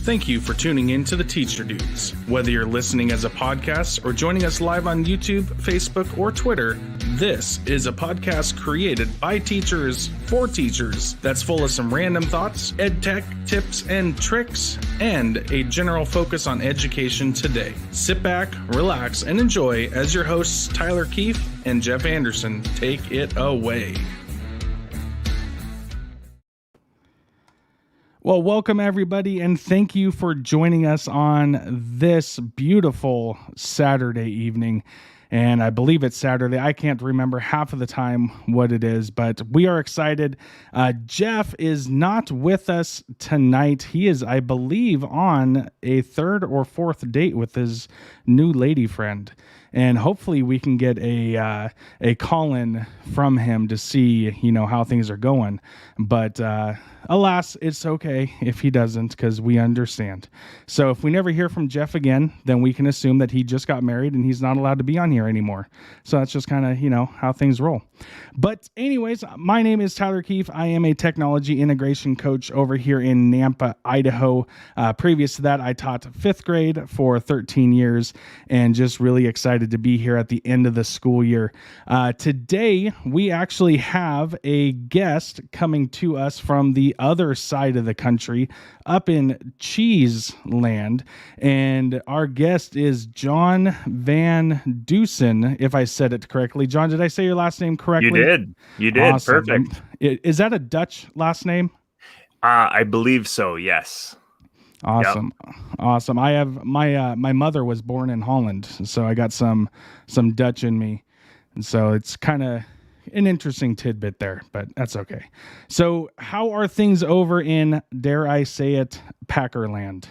Thank you for tuning in to the Teacher Dudes. Whether you're listening as a podcast or joining us live on YouTube, Facebook, or Twitter, this is a podcast created by teachers for teachers that's full of some random thoughts, ed tech, tips, and tricks, and a general focus on education today. Sit back, relax, and enjoy as your hosts Tyler Keefe and Jeff Anderson take it away. Well, welcome everybody, and thank you for joining us on this beautiful Saturday evening. And I believe it's Saturday. I can't remember half of the time what it is, but we are excited. Jeff is not with us tonight. He is, I believe, on a third or fourth date with his new lady friend. And hopefully we can get a call-in from him to see, how things are going. But alas, it's okay if he doesn't, because we understand. So if we never hear from Jeff again, then we can assume that he just got married and he's not allowed to be on here anymore. So that's just kind of, how things roll. But anyways, my name is Tyler Keefe. I am a technology integration coach over here in Nampa, Idaho. Previous to that, I taught fifth grade for 13 years and just really excited to be here at the end of the school year. Today, we actually have a guest coming to us from the other side of the country, up in Cheese Land, and our guest is John VanDusen, if I said it correctly. John, did I say your last name correctly? You did. Awesome. Perfect. Is that a Dutch last name? I believe so, yes. Awesome. Yep. Awesome. I have my mother was born in Holland, so I got some Dutch in me, and so it's kind of an interesting tidbit there, but that's okay. So how are things over in, dare I say it, Packerland?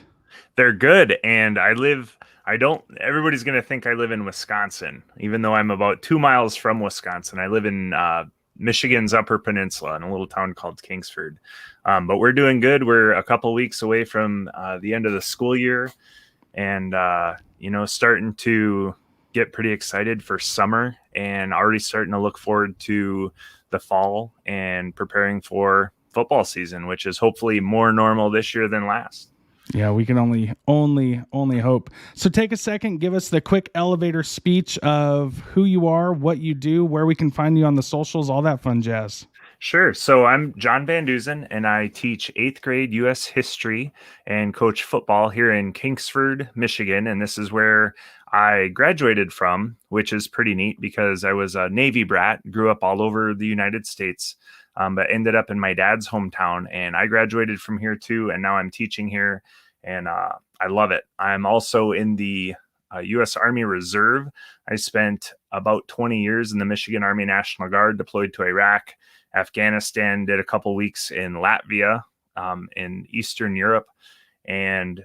They're good. And everybody's going to think I live in Wisconsin, even though I'm about 2 miles from Wisconsin. I live in Michigan's Upper Peninsula in a little town called Kingsford. But we're doing good. We're a couple weeks away from the end of the school year and, starting to get pretty excited for summer and already starting to look forward to the fall and preparing for football season, which is hopefully more normal this year than last. Yeah, we can only hope. So take a second, give us the quick elevator speech of who you are, what you do, where we can find you on the socials, all that fun jazz. Sure. So I'm John VanDusen, and I teach 8th grade U.S. history and coach football here in Kingsford, Michigan. And this is where I graduated from, which is pretty neat because I was a Navy brat, grew up all over the United States, but ended up in my dad's hometown. And I graduated from here too. And now I'm teaching here, and I love it. I'm also in the U.S. Army Reserve. I spent about 20 years in the Michigan Army National Guard, deployed to Iraq, Afghanistan, did a couple weeks in Latvia, in Eastern Europe, and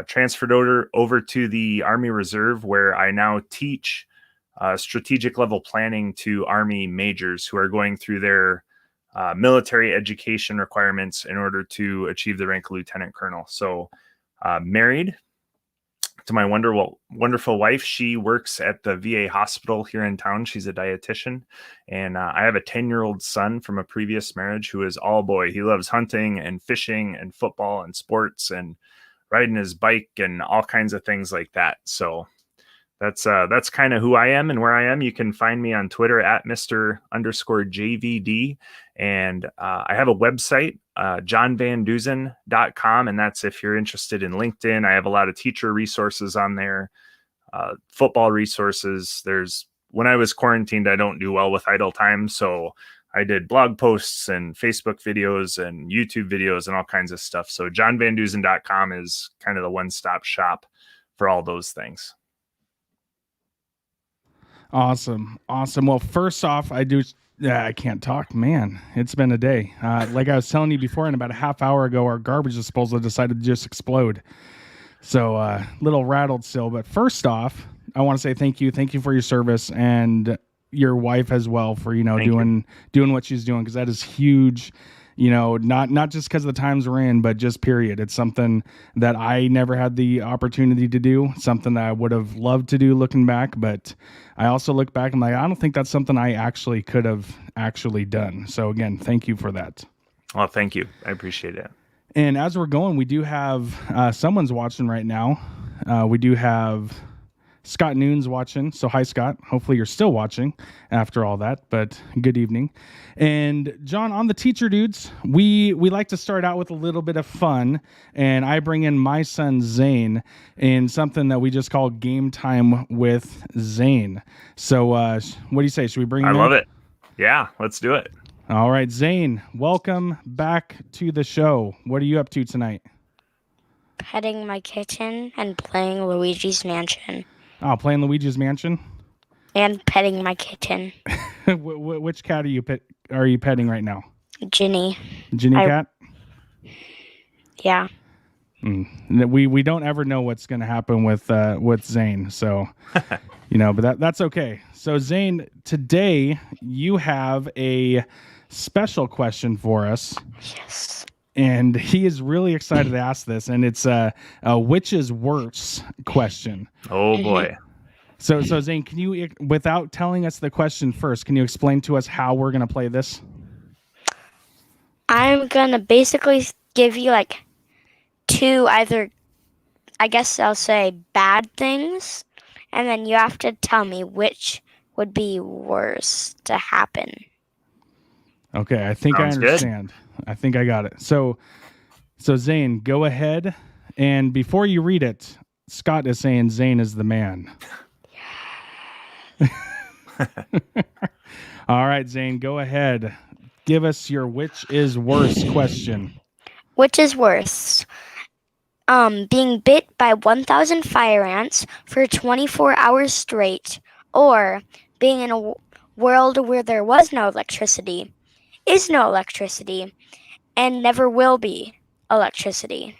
transferred over to the Army Reserve, where I now teach strategic level planning to Army majors who are going through their military education requirements in order to achieve the rank of lieutenant colonel. So married to my wonderful wife. She works at the VA hospital here in town. She's a dietitian. And I have a 10-year-old son from a previous marriage who is all boy. He loves hunting and fishing and football and sports and riding his bike and all kinds of things like that. So that's kind of who I am and where I am. You can find me on Twitter at Mr_JVD. And I have a website, johnvandusen.com. And that's if you're interested in LinkedIn. I have a lot of teacher resources on there, football resources. When I was quarantined, I don't do well with idle time. So I did blog posts and Facebook videos and YouTube videos and all kinds of stuff. So johnvandusen.com is kind of the one-stop shop for all those things. Awesome. Well, first off, I can't talk, man. It's been a day. Like I was telling you before, and about a half hour ago, our garbage disposal decided to just explode. So little rattled still. But first off, I want to say thank you. Thank you for your service, and your wife as well for, doing what she's doing. 'Cause that is huge, not just because of the times we're in, but just period. It's something that I never had the opportunity to do, something that I would have loved to do looking back. But I also look back and I don't think that's something I actually could have actually done. So again, thank you for that. Well, thank you. I appreciate it. And as we're going, we do have someone's watching right now. We do have Scott Noon's watching. So hi, Scott. Hopefully you're still watching after all that, but good evening. And John, on the Teacher Dudes, we like to start out with a little bit of fun, and I bring in my son Zayn in something that we just call Game Time with Zayn. So what do you say? Should we bring him in? I love it. Yeah, let's do it. All right, Zayn, welcome back to the show. What are you up to tonight? Petting my kitten and playing Luigi's Mansion. Oh, playing Luigi's Mansion? And petting my kitten. Which cat are you petting right now? Ginny. Ginny cat? Yeah. We don't ever know what's going to happen with Zayn, so but that's okay. So Zayn, today you have a special question for us. Yes. And he is really excited to ask this, and it's a which is worse question. Oh boy. So Zayn, can you, without telling us the question first, can you explain to us how we're going to play this? I'm going to basically give you like two either, I guess I'll say bad things, and then you have to tell me which would be worse to happen. Okay, I think Sounds I understand. Good. I think I got it. So Zayn, go ahead, and before you read it, Scott is saying Zayn is the man. All right, Zayn, go ahead. Give us your which is worse question. Which is worse? Being bit by 1,000 fire ants for 24 hours straight, or being in a world where there was no electricity, is no electricity, and never will be electricity.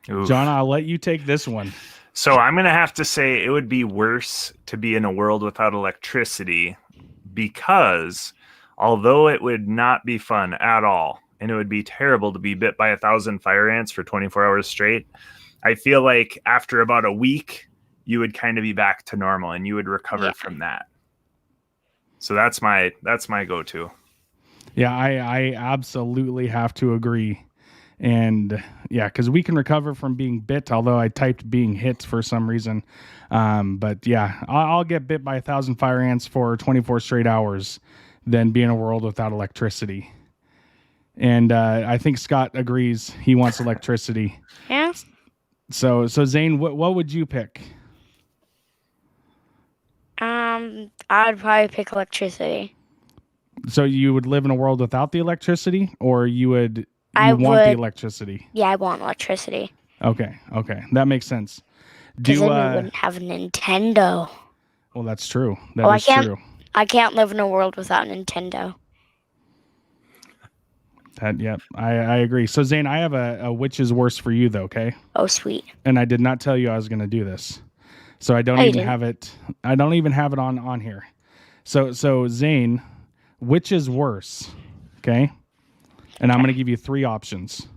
John, I'll let you take this one. So I'm going to have to say it would be worse to be in a world without electricity, because although it would not be fun at all, and it would be terrible to be bit by 1,000 fire ants for 24 hours straight, I feel like after about a week, you would kind of be back to normal and you would recover from that. So that's my go-to. Yeah, I absolutely have to agree. And yeah, because we can recover from being bit, although I typed being hit for some reason. But yeah, I'll get bit by 1,000 fire ants for 24 straight hours than be in a world without electricity. And I think Scott agrees. He wants electricity. Yeah. So Zayn, what would you pick? I'd probably pick electricity. So you would live in a world without the electricity, or you want the electricity? Yeah, I want electricity. Okay, that makes sense. Because then we wouldn't have a Nintendo. Well, that's true. That is true. I can't live in a world without Nintendo. Yep, I agree. So Zayn, I have a which is worse for you though, okay? Oh, sweet. And I did not tell you I was going to do this. So I don't even have it. I don't even have it on here. So Zayn, which is worse? Okay? And I'm going to give you 3 options.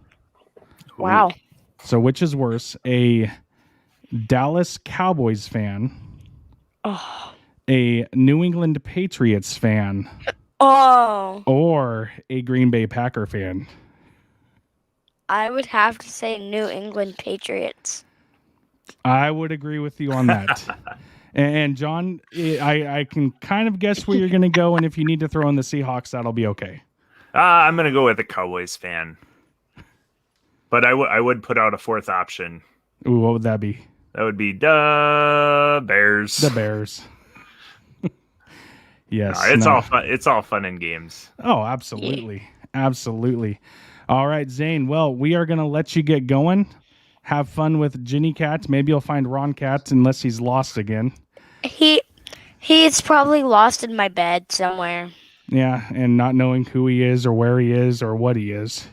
Wow. So which is worse? A Dallas Cowboys fan, a New England Patriots fan, or a Green Bay Packer fan? I would have to say New England Patriots. I would agree with you on that. And John, I can kind of guess where you're going to go, and if you need to throw in the Seahawks, that'll be okay. I'm going to go with a Cowboys fan. But I would put out a 4th option. Ooh, what would that be? That would be the Bears. The Bears. Yes. All fun. It's all fun and games. Oh, absolutely. Yeah. Absolutely. All right, Zayn. Well, we are going to let you get going. Have fun with Ginny Cat. Maybe you'll find Ron Cat unless he's lost again. He's probably lost in my bed somewhere. Yeah, and not knowing who he is or where he is or what he is.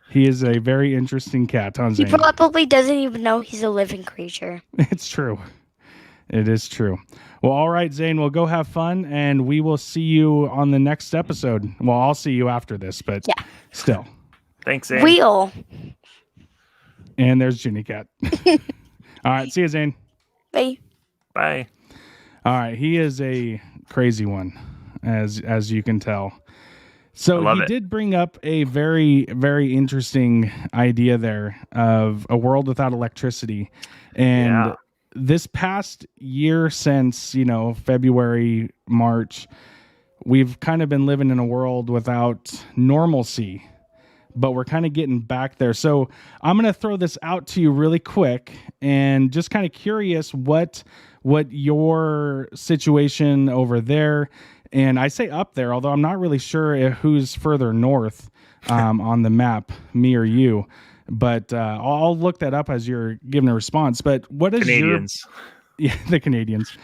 He is a very interesting cat, huh, Zayn? He probably doesn't even know he's a living creature. It's true. It is true. Well, all right, Zayn, we'll go have fun, and we will see you on the next episode. Well, I'll see you after this, but still. Thanks, Zayn. Wheel. And there's Ginny Cat. All right, see you, Zayn. Bye. Bye. All right, he is a crazy one, as you can tell. So love he it. did bring up a very, very interesting idea there of a world without electricity. And Yeah. this past year since, February, March, we've kind of been living in a world without normalcy, but we're kind of getting back there. So I'm going to throw this out to you really quick and just kind of curious what your situation over there, and I say up there, although I'm not really sure who's further north on the map, me or you. But I'll look that up as you're giving a response. But what is Canadians. the Canadians.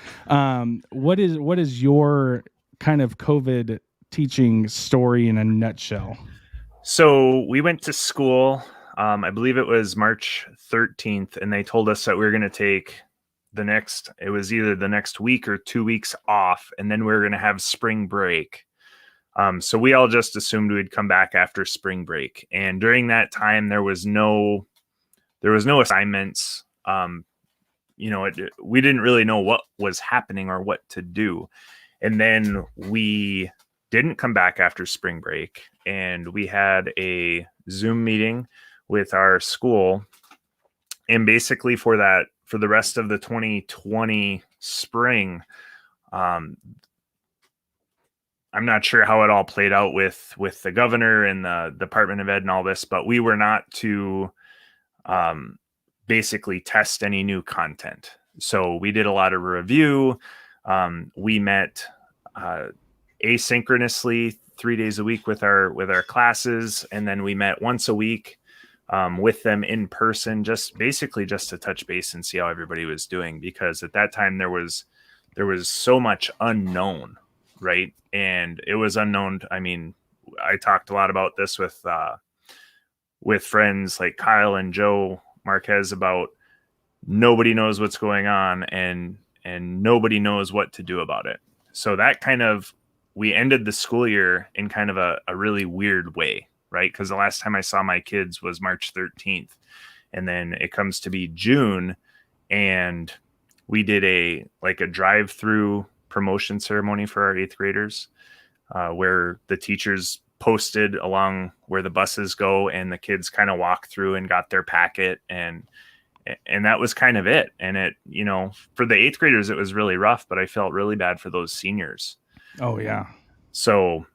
What is your kind of COVID teaching story in a nutshell? So we went to school. I believe it was March 13th, and they told us that we were going to take it was either the next week or 2 weeks off, and then we were going to have spring break. So we all just assumed we'd come back after spring break. And during that time, there was no assignments. We didn't really know what was happening or what to do. And then we didn't come back after spring break, and we had a Zoom meeting with our school. And basically for the rest of the 2020 spring, I'm not sure how it all played out with the governor and the Department of Ed and all this, but we were not to basically test any new content. So we did a lot of review. We met asynchronously 3 days a week with our classes, and then we met once a week with them in person, just to touch base and see how everybody was doing, because at that time there was so much unknown, right? And it was unknown. I mean, I talked a lot about this with friends like Kyle and Joe Marquez about nobody knows what's going on, and nobody knows what to do about it. So that we ended the school year in kind of a really weird way, right? Because the last time I saw my kids was March 13th. And then it comes to be June, and we did a drive-through promotion ceremony for our 8th graders, where the teachers posted along where the buses go, and the kids kind of walked through and got their packet, and that was kind of it. And it, for the 8th graders, it was really rough, but I felt really bad for those seniors. Oh yeah. So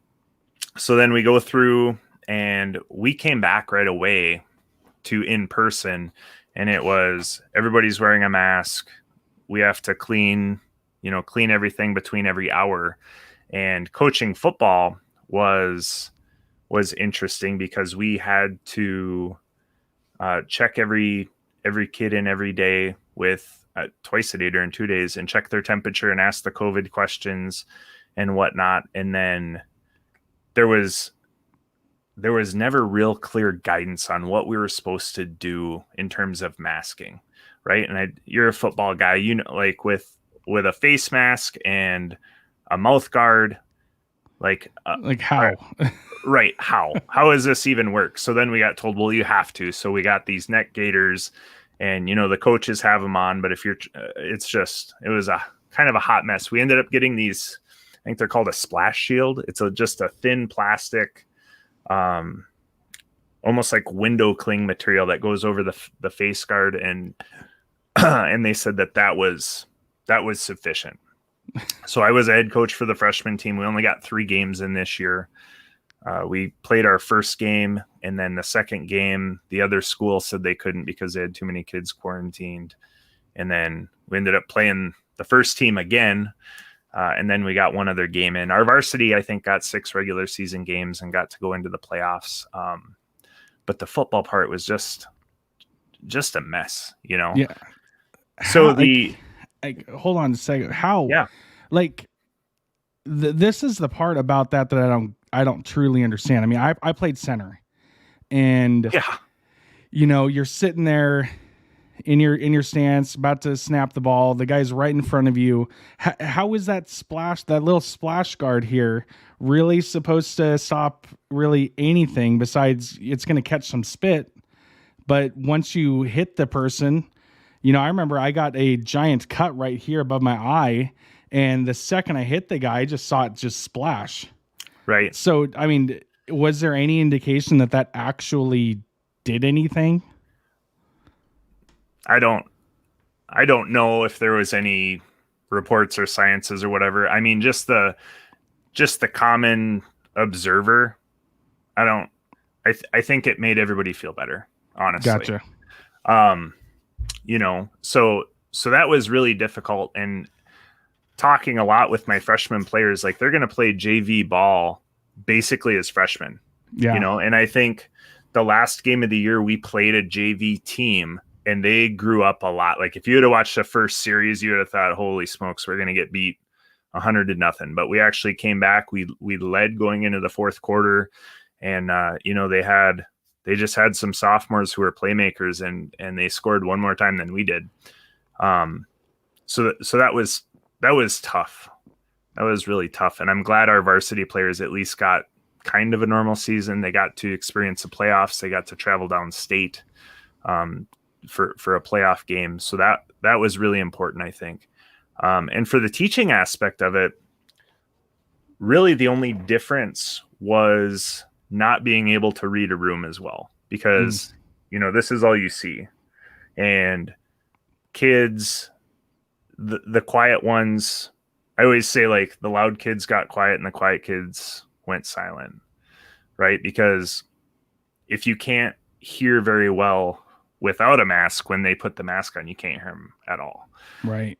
then we go through, and we came back right away to in person, and it was everybody's wearing a mask. We have to clean everything between every hour. And coaching football was interesting because we had to check every kid in every day with twice a day during 2 days, and check their temperature and ask the COVID questions and whatnot. And then there was never real clear guidance on what we were supposed to do in terms of masking, right? And you're a football guy, like with a face mask and a mouth guard, like how? Right. How does this even work? So then we got told, well, you have to. So we got these neck gaiters, and the coaches have them on, but if you're, it was a kind of a hot mess. We ended up getting these, I think they're called a splash shield. It's just a thin plastic, almost like window cling material that goes over the face guard, and and they said that was sufficient. So I was a head coach for the freshman team. We only got 3 games in this year. We played our first game, and then the second game, the other school said they couldn't because they had too many kids quarantined. And then we ended up playing the first team again. And then we got one other game in. Our varsity, I think, got 6 regular season games and got to go into the playoffs. But the football part was just a mess, Yeah. So hold on a second. How? Yeah. This is the part about that I don't truly understand. I mean, I played center, and yeah, you're sitting there in your stance, about to snap the ball. The guy's right in front of you. How is that little splash guard here really supposed to stop really anything besides it's going to catch some spit? But once you hit the person, I remember I got a giant cut right here above my eye, and the second I hit the guy, I just saw it just splash. Right. So, I mean, was there any indication that actually did anything? I don't know if there was any reports or sciences or whatever. I mean, just the common observer. I think it made everybody feel better, honestly. Gotcha. So that was really difficult. And talking a lot with my freshman players, like they're going to play JV ball basically as freshmen, and I think the last game of the year we played a JV team and they grew up a lot. Like if you had watched the first series, you would have thought, holy smokes, we're going to get beat 100-0. But we actually came back. We led going into the fourth quarter, and they just had some sophomores who were playmakers, and they scored one more time than we did. So that was tough. That was really tough. And I'm glad our varsity players at least got kind of a normal season. They got to experience the playoffs. They got to travel downstate for a playoff game. So that was really important, I think. And for the teaching aspect of it, really the only difference was not being able to read a room as well, because, this is all you see. And kids, the quiet ones, I always say, like, the loud kids got quiet and the quiet kids went silent, right? Because if you can't hear very well without a mask, when they put the mask on, you can't hear them at all. Right.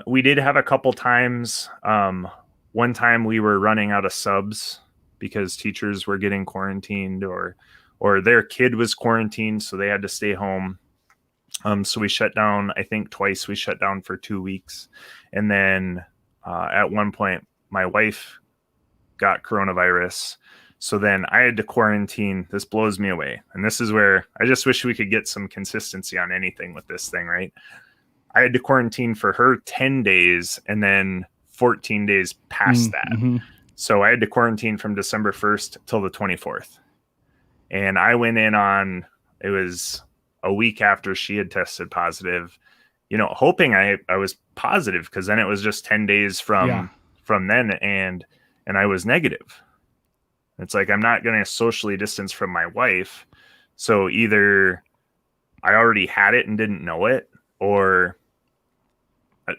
We did have a couple times. One time we were running out of subs because teachers were getting quarantined or their kid was quarantined, so they had to stay home. So we shut down, I think twice. We shut down for 2 weeks. And then at one point, my wife got coronavirus. So then I had to quarantine. This blows me away. And this is where I just wish we could get some consistency on anything with this thing, right? I had to quarantine for her 10 days and then 14 days past that. Mm-hmm. So I had to quarantine from December 1st till the 24th. And I went in it was a week after she had tested positive, hoping I was positive, because then it was just 10 days from then, and I was negative. It's like, I'm not going to socially distance from my wife. So either I already had it and didn't know it, or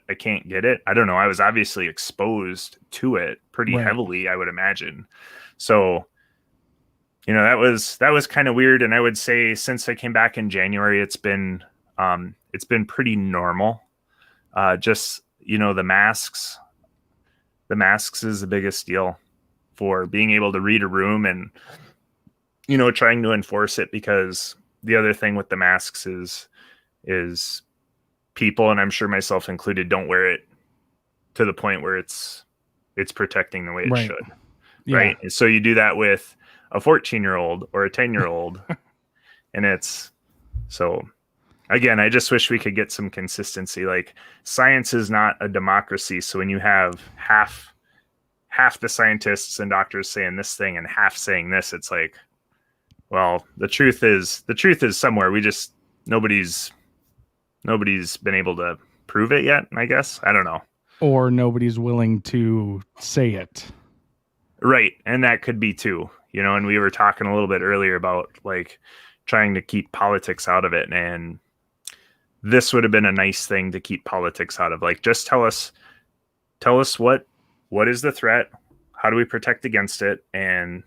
I can't get it. I don't know. I was obviously exposed to it pretty heavily, I would imagine. So, that was kind of weird. And I would say since I came back in January, it's been pretty normal. Just, the masks is the biggest deal for being able to read a room and, trying to enforce it, because the other thing with the masks is people, and I'm sure myself included, don't wear it to the point where it's protecting the way it should. Yeah. Right. And so you do that with a 14-year-old or a 10-year-old. And it's so, again, I just wish we could get some consistency. Like, science is not a democracy. So when you have half the scientists and doctors saying this thing and half saying this, it's like, well, the truth is somewhere. We just, nobody's been able to prove it yet, I guess. I don't know. Or nobody's willing to say it. Right. And that could be too, and we were talking a little bit earlier about, like, trying to keep politics out of it. And this would have been a nice thing to keep politics out of. Like, just tell us what is the threat? How do we protect against it? And,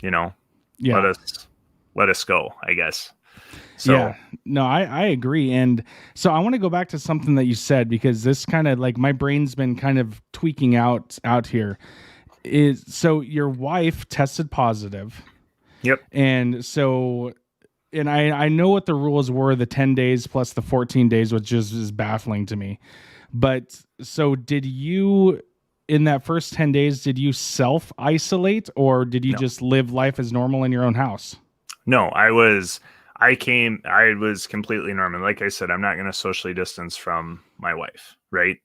let us go, I guess. So, yeah, no, I agree. And so I want to go back to something that you said, because this kind of, like, my brain's been kind of tweaking out here. So your wife tested positive. Yep. And so, and I know what the rules were, the 10 days plus the 14 days, which is baffling to me. But so did you, in that first 10 days, did you self-isolate, or did you just live life as normal in your own house? No, I was completely normal. Like I said, I'm not going to socially distance from my wife. Right.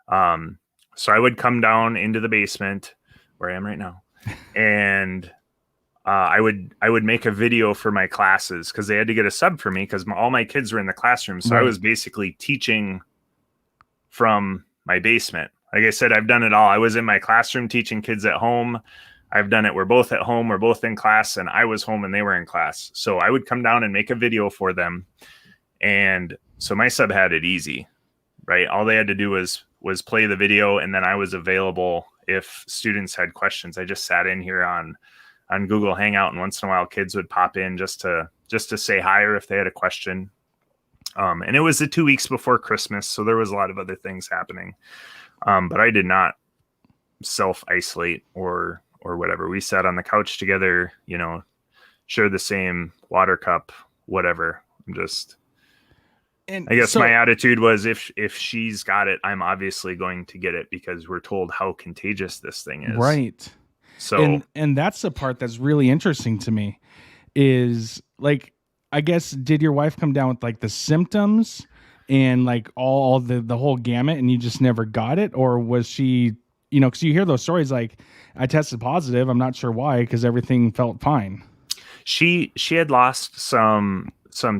So I would come down into the basement where I am right now. And I would make a video for my classes, because they had to get a sub for me, because all my kids were in the classroom. So I was basically teaching from my basement. Like I said, I've done it all. I was in my classroom teaching kids at home. I've done it. We're both at home, we're both in class, and I was home and they were in class. So I would come down and make a video for them. And so my sub had it easy, right? All they had to do was play the video, and then I was available if students had questions. I just sat in here on Google Hangout, and once in a while kids would pop in just to say hi or if they had a question. And it was the 2 weeks before Christmas, so there was a lot of other things happening. But I did not self-isolate or whatever. We sat on the couch together, shared the same water cup, whatever. I guess my attitude was if she's got it, I'm obviously going to get it because we're told how contagious this thing is. Right. So, and that's the part that's really interesting to me is like, I guess, did your wife come down with like the symptoms and like all the whole gamut and you just never got it? Or was she, because you hear those stories like, I tested positive, I'm not sure why, because everything felt fine. She had lost some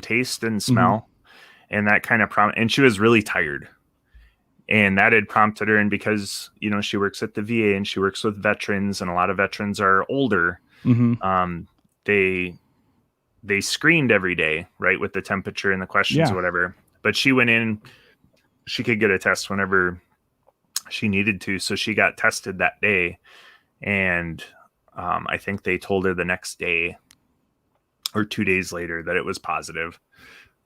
taste and smell, and that kind of and she was really tired. And that had prompted her, and because, she works at the VA and she works with veterans, and a lot of veterans are older, they screened every day, right, with the temperature and the questions or whatever. But she went in, she could get a test whenever she needed to. So she got tested that day. And I think they told her the next day or 2 days later that it was positive.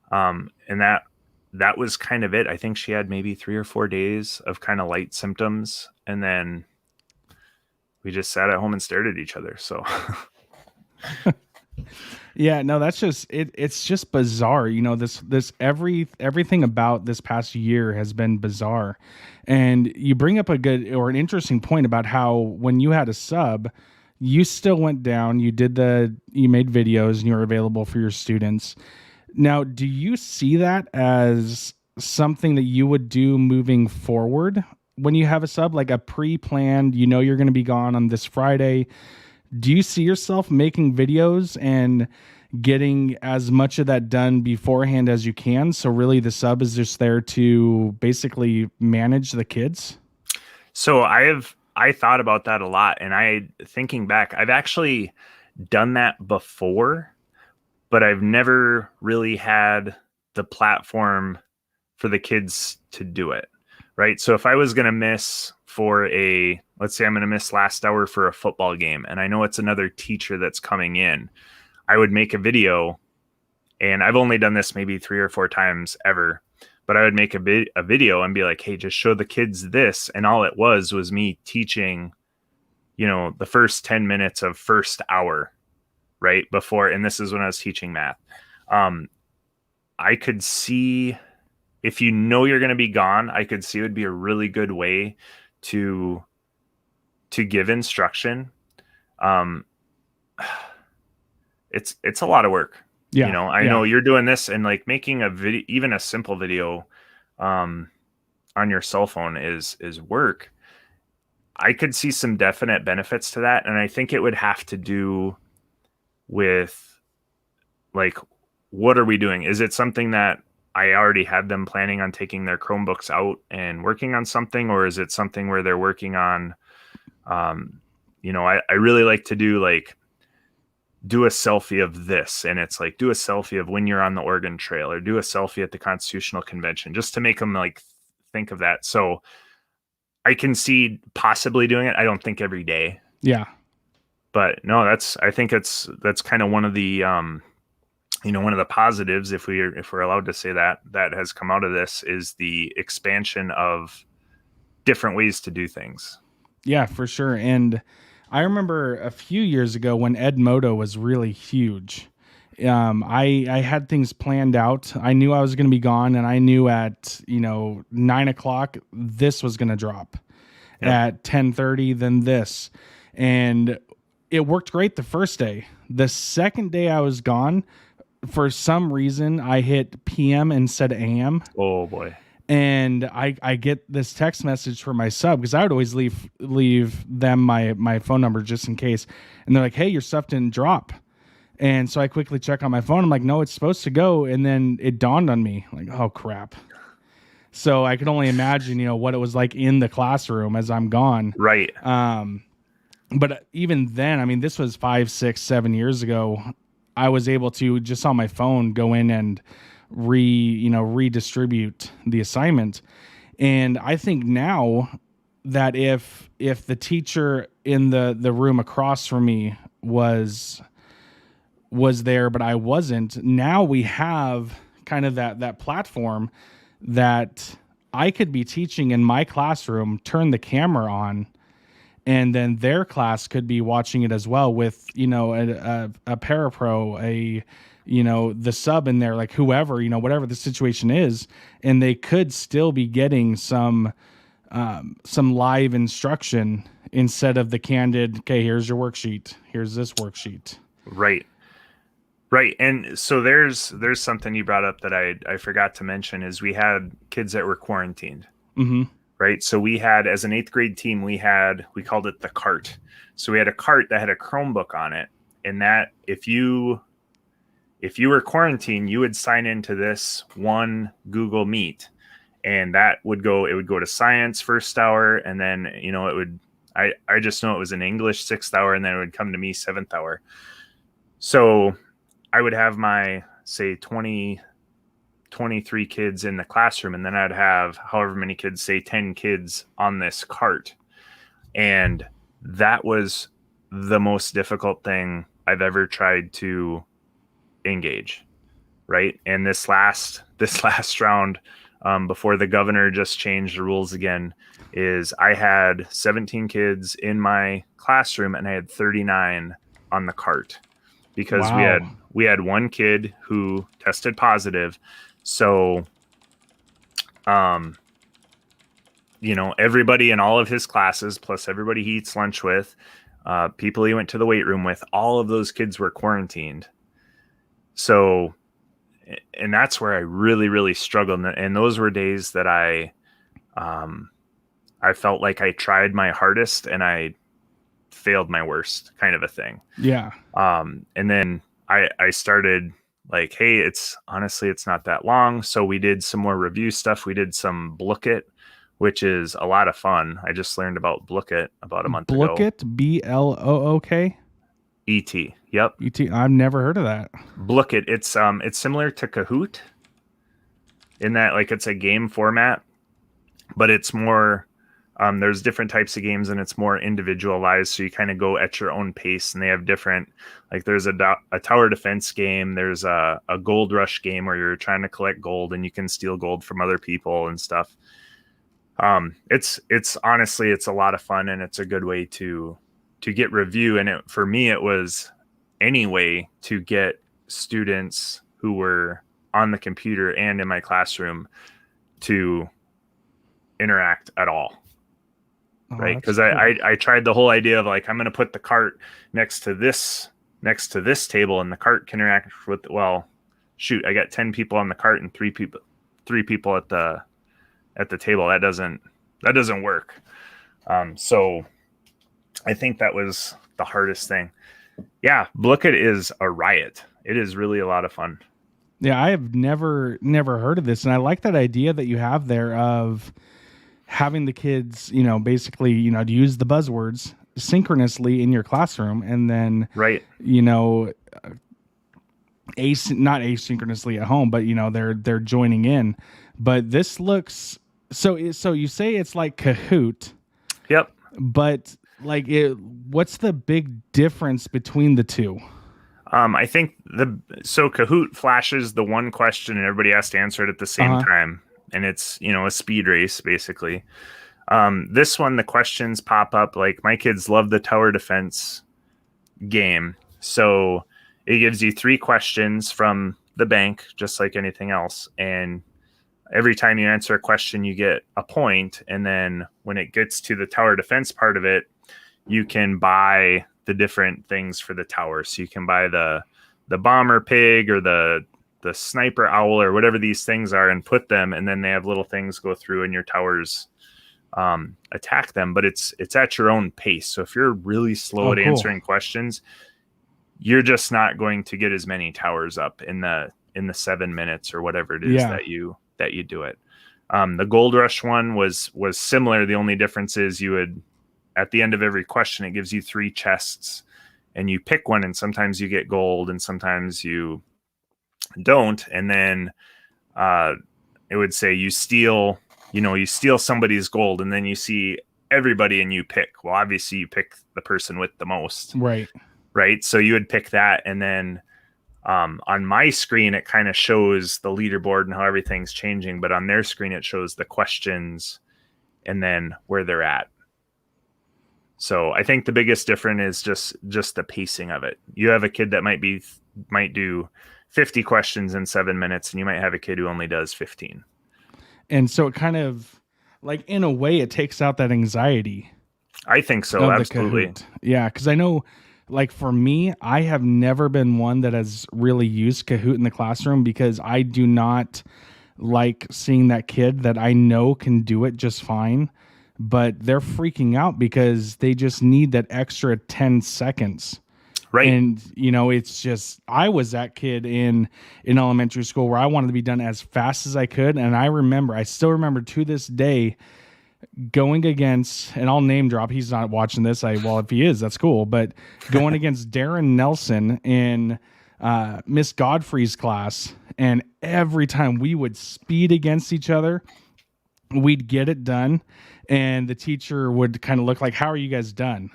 And that was kind of it. I think she had maybe 3 or 4 days of kind of light symptoms. And then we just sat at home and stared at each other. So yeah, no, that's just it's just bizarre. This everything about this past year has been bizarre. And you bring up a good or an interesting point about how when you had a sub, you still went down, you made videos and you were available for your students. Now, do you see that as something that you would do moving forward when you have a sub, like a pre-planned, you're going to be gone on this Friday? Do you see yourself making videos and getting as much of that done beforehand as you can? So really the sub is just there to basically manage the kids? So I thought about that a lot, and thinking back, I've actually done that before, but I've never really had the platform for the kids to do it, right? So if I was going to miss let's say I'm going to miss last hour for a football game, and I know it's another teacher that's coming in, I would make a video, and I've only done this maybe 3 or 4 times ever, but I would make a video and be like, hey, just show the kids this. And all it was me teaching, the first 10 minutes of first hour, right before. And this is when I was teaching math. I could see, if you're going to be gone, I could see it would be a really good way to give instruction. It's a lot of work. Yeah. I know you're doing this, and like making a video, even a simple video, on your cell phone is work. I could see some definite benefits to that. And I think it would have to do with like, what are we doing? Is it something that I already had them planning on taking their Chromebooks out and working on something, or is it something where they're working on, I really like to do a selfie of this, and it's like, do a selfie of when you're on the Oregon Trail, or do a selfie at the Constitutional Convention, just to make them like think of that. So I can see possibly doing it. I don't think every day. Yeah. But no, I think that's kind of one of the, one of the positives, if we're allowed to say that has come out of this, is the expansion of different ways to do things. Yeah, for sure. And I remember a few years ago when Edmodo was really huge. I had things planned out. I knew I was going to be gone, and I knew at 9:00 this was going to drop. Yep. At 10:30 then this, and it worked great the first day. The second day I was gone, for some reason I hit PM instead of AM. Oh boy. And I get this text message for my sub, because I would always leave them my phone number just in case. And they're like, hey, your stuff didn't drop. And so I quickly check on my phone. I'm like, no, it's supposed to go. And then it dawned on me, like, oh, crap. So I could only imagine, what it was like in the classroom as I'm gone. Right. But even then, I mean, this was 5, 6, 7 years ago. I was able to just on my phone go in and redistribute the assignment. And I think now that if the teacher in the room across from me was there, but I wasn't, now we have kind of that platform that I could be teaching in my classroom, turn the camera on, and then their class could be watching it as well with, a parapro, the sub in there, like whoever, whatever the situation is, and they could still be getting some live instruction instead of the candid, okay, here's your worksheet, here's this worksheet. Right. And so there's something you brought up that I forgot to mention is we had kids that were quarantined. Mm-hmm. Right. So we had, as an 8th grade team, we called it the cart. So we had a cart that had a Chromebook on it. And that if you were quarantined, you would sign into this one Google Meet, and it would go to science first hour. And then, I just know it was in English 6th hour, and then it would come to me 7th hour. So I would have my, say, 23 kids in the classroom, and then I'd have however many kids, say 10 kids on this cart. And that was the most difficult thing I've ever tried to engage. Right. And this last round, before the governor just changed the rules again, is I had 17 kids in my classroom and I had 39 on the cart because we had one kid who tested positive. So, everybody in all of his classes, plus everybody he eats lunch with, people he went to the weight room with, all of those kids were quarantined. So, and that's where I really, really struggled. And those were days that I felt like I tried my hardest and I failed my worst, kind of a thing. Yeah. And then I started like, hey, it's not that long. So we did some more review stuff. We did some Blipkit, which is a lot of fun. I just learned about Blipkit about a month ago. Blipkit, Blook? E-T. Yep. E-T. I've never heard of that. Blipkit. It's similar to Kahoot in that, like, it's a game format, but it's more, there's different types of games and it's more individualized. So you kind of go at your own pace, and they have different, like there's a tower defense game. There's a gold rush game where you're trying to collect gold and you can steal gold from other people and stuff. It's honestly, it's a lot of fun, and it's a good way to get review. And for me, it was any way to get students who were on the computer and in my classroom to interact at all. Right. Because cool. I tried the whole idea of like, I'm going to put the cart next to this table, and the cart can interact with, well, shoot, I got 10 people on the cart and three people at the table. That doesn't work. So I think that was the hardest thing. Yeah. Blipkit is a riot. It is really a lot of fun. Yeah. I have never heard of this. And I like that idea that you have there of having the kids, basically, to use the buzzwords synchronously in your classroom, and then, right. Not asynchronously at home, but they're joining in. But this looks so you say it's like Kahoot. Yep. But like, what's the big difference between the two? I think Kahoot flashes the one question and everybody has to answer it at the same time. And it's, a speed race, basically. This one, the questions pop up. Like, my kids love the tower defense game. So it gives you 3 questions from the bank, just like anything else. And every time you answer a question, you get a point. And then when it gets to the tower defense part of it, you can buy the different things for the tower. So you can buy the bomber pig or the sniper owl or whatever these things are, and put them, and then they have little things go through and your towers attack them, but it's at your own pace. So if you're really slow at answering questions, you're just not going to get as many towers up in the 7 minutes or whatever it is that you do it. The gold rush one was similar. The only difference is you would at the end of every question, it gives you 3 chests, and you pick one, and sometimes you get gold and sometimes you don't. And then it would say you steal somebody's gold, and then you see everybody and you pick. Well, obviously you pick the person with the most. Right. So you would pick that. And then on my screen, it kind of shows the leaderboard and how everything's changing. But on their screen, it shows the questions and then where they're at. So I think the biggest difference is just the pacing of it. You have a kid that might do 50 questions in 7 minutes, and you might have a kid who only does 15. And so it kind of, like, in a way, it takes out that anxiety. I think so, absolutely. Yeah, because I know, like, for me, I have never been one that has really used Kahoot in the classroom because I do not like seeing that kid that I know can do it just fine, but they're freaking out because they just need that extra 10 seconds. Right. And, it's just, I was that kid in elementary school where I wanted to be done as fast as I could. And I still remember to this day going against, and I'll name drop, he's not watching this. Well, if he is, that's cool. But going against Darren Nelson in Miss Godfrey's class. And every time we would speed against each other, we'd get it done. And the teacher would kind of look like, how are you guys done?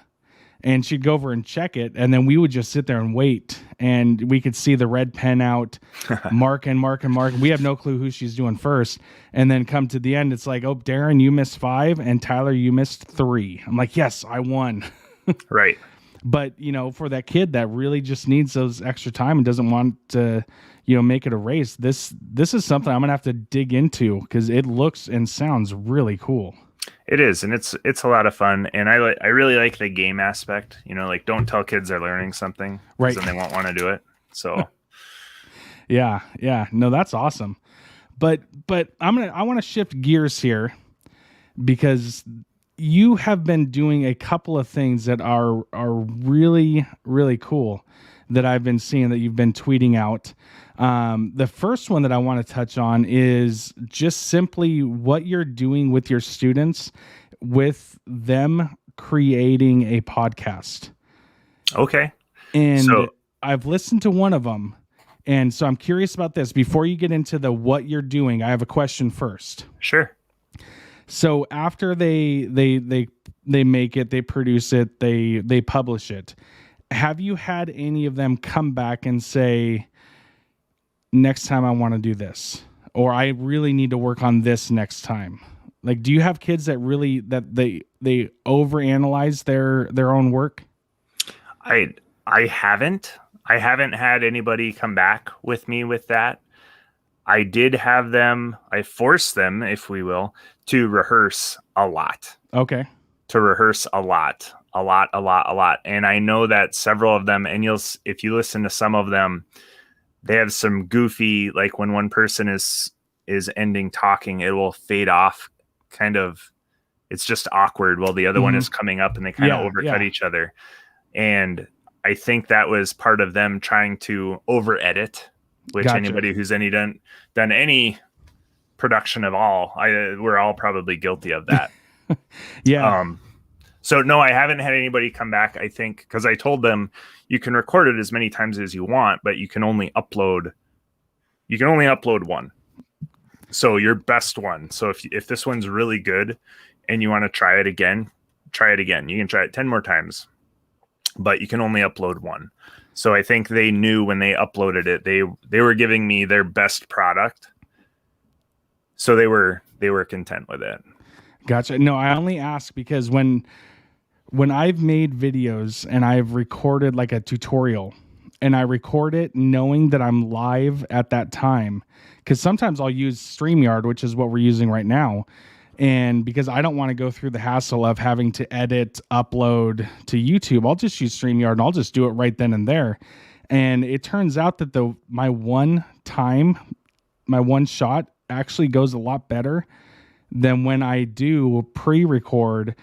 And she'd go over and check it, and then we would just sit there and wait, and we could see the red pen out, mark. We have no clue who she's doing first, and then come to the end, it's like, oh, Darren, you missed 5, and Tyler, you missed 3. I'm like, yes, I won. Right. But, for that kid that really just needs those extra time and doesn't want to, make it a race, this is something I'm going to have to dig into because it looks and sounds really cool. It is, and it's a lot of fun, and I really like the game aspect. Like, don't tell kids they're learning something, right? Then they won't want to do it. So, yeah, no, that's awesome. But I want to shift gears here because you have been doing a couple of things that are really, really cool that I've been seeing that you've been tweeting out. The first one that I want to touch on is just simply what you're doing with your students with them creating a podcast. Okay. And I've listened to one of them. And so I'm curious about this. Before you get into the what you're doing, I have a question first. Sure. So after they make it, they produce it, they publish it. Have you had any of them come back and say, next time I want to do this, or I really need to work on this next time? Like, do you have kids that really, that they overanalyze their own work? I haven't had anybody come back with me with that. I did have them, I forced them, if we will, to rehearse a lot. Okay. To rehearse a lot. And I know that several of them, and if you listen to some of them, they have some goofy, like when one person is ending talking, it will fade off kind of, it's just awkward while the other one is coming up, and they kind of overcut each other. And I think that was part of them trying to over edit, which anybody who's done any production at all, we're all probably guilty of that. Yeah. So no, I haven't had anybody come back, I think, because I told them you can record it as many times as you want, but you can only upload one. So your best one. So if this one's really good and you want to try it again. You can try it 10 more times, but you can only upload one. So I think they knew when they uploaded it, they were giving me their best product. So they were content with it. Gotcha. No, I only ask because when I've made videos and I've recorded like a tutorial and I record it knowing that I'm live at that time, because sometimes I'll use StreamYard, which is what we're using right now. And because I don't want to go through the hassle of having to edit, upload to YouTube, I'll just use StreamYard and I'll just do it right then and there. And it turns out that my one shot actually goes a lot better than when I do pre-record,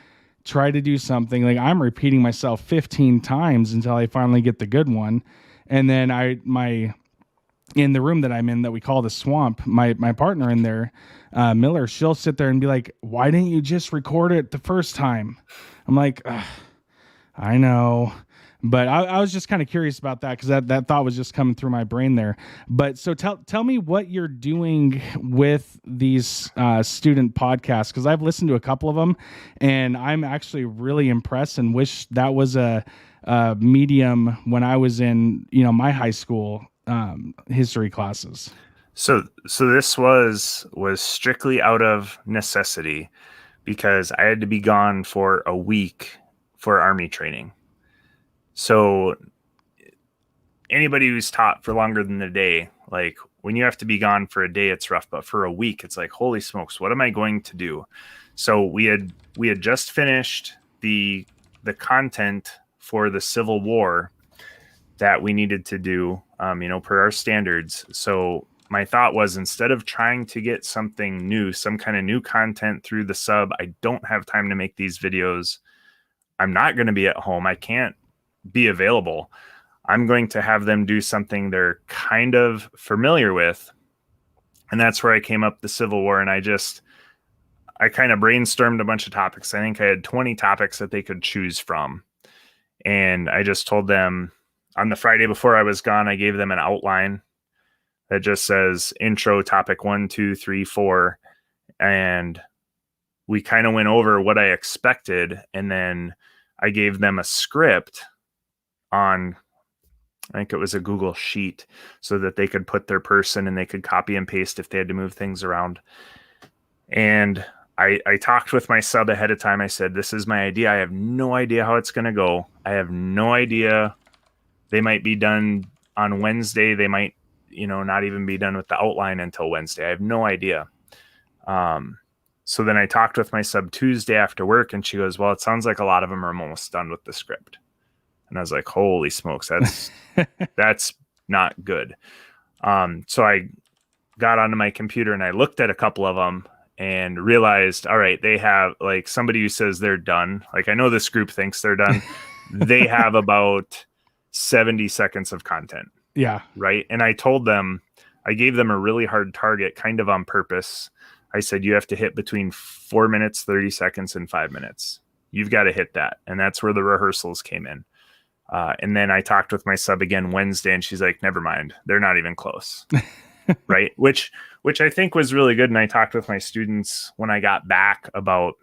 try to do something like I'm repeating myself 15 times until I finally get the good one. And then my in the room that I'm in that we call the swamp, my partner in there, Miller, she'll sit there and be like, why didn't you just record it the first time? I'm like, I know. But I was just kind of curious about that because that thought was just coming through my brain there. But so tell me what you're doing with these student podcasts, because I've listened to a couple of them and I'm actually really impressed and wish that was a medium when I was in my high school history classes. So this was strictly out of necessity because I had to be gone for a week for Army training. So anybody who's taught for longer than a day, like when you have to be gone for a day, it's rough, but for a week, it's like, holy smokes, what am I going to do? So we had just finished the content for the Civil War that we needed to do, per our standards. So my thought was, instead of trying to get something new, some kind of new content through the sub, I don't have time to make these videos. I'm not going to be at home. I can't be available. I'm going to have them do something they're kind of familiar with. And that's where I came up the Civil War. And I kind of brainstormed a bunch of topics. I think I had 20 topics that they could choose from. And I just told them on the Friday before I was gone, I gave them an outline that just says intro topic 1, 2, 3, 4. And we kind of went over what I expected. And then I gave them a script on, I think it was a Google Sheet, so that they could put their person and they could copy and paste if they had to move things around. And I talked with my sub ahead of time. I said, this is my idea. I have no idea how it's going to go. I have no idea. They might be done on Wednesday. They might, not even be done with the outline until Wednesday. I have no idea. So then I talked with my sub Tuesday after work, and she goes, well, it sounds like a lot of them are almost done with the script. And I was like, holy smokes, that's not good. So I got onto my computer and I looked at a couple of them and realized, all right, they have, like, somebody who says they're done. Like, I know this group thinks they're done. They have about 70 seconds of content. Yeah. Right. And I told them, I gave them a really hard target kind of on purpose. I said, you have to hit between 4 minutes, 30 seconds and 5 minutes. You've got to hit that. And that's where the rehearsals came in. And then I talked with my sub again Wednesday, and she's like, never mind, they're not even close. Right. Which I think was really good. And I talked with my students when I got back about,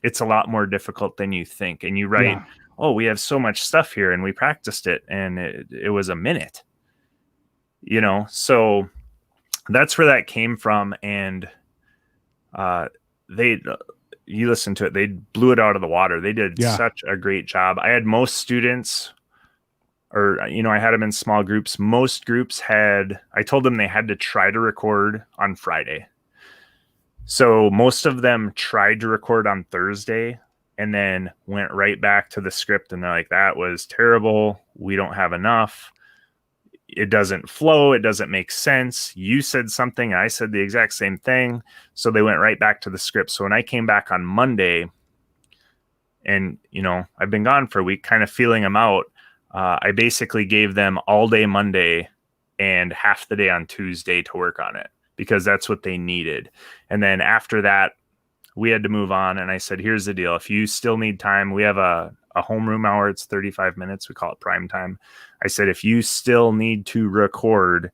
it's a lot more difficult than you think. And you write, oh, we have so much stuff here and we practiced it and it was a minute, so that's where that came from. And, you listen to it, they blew it out of the water. They did such a great job. I had most students, or, I had them in small groups. Most groups I told them they had to try to record on Friday. So most of them tried to record on Thursday and then went right back to the script. And they're like, that was terrible. We don't have enough. It doesn't flow. It doesn't make sense. You said something. I said the exact same thing. So they went right back to the script. So when I came back on Monday and, I've been gone for a week kind of feeling them out, I basically gave them all day Monday and half the day on Tuesday to work on it because that's what they needed. And then after that, we had to move on. And I said, here's the deal. If you still need time, we have a homeroom hour. It's 35 minutes. We call it prime time. I said, if you still need to record,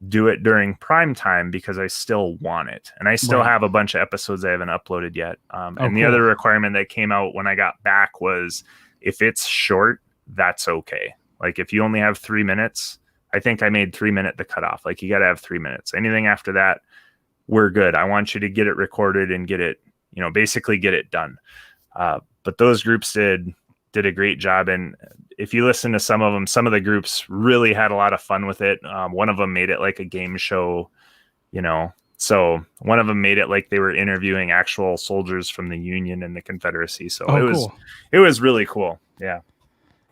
do it during prime time because I still want it. And I still have a bunch of episodes I haven't uploaded yet. And the other requirement that came out when I got back was if it's short, that's okay. Like if you only have 3 minutes, I think I made 3 minute the cutoff. Like you got to have 3 minutes. Anything after that, we're good. I want you to get it recorded and get it, basically get it done. But those groups did a great job. And if you listen to some of them, some of the groups really had a lot of fun with it. One of them made it like a game show, so one of them made it like they were interviewing actual soldiers from the Union and the Confederacy. So it was really cool. Yeah.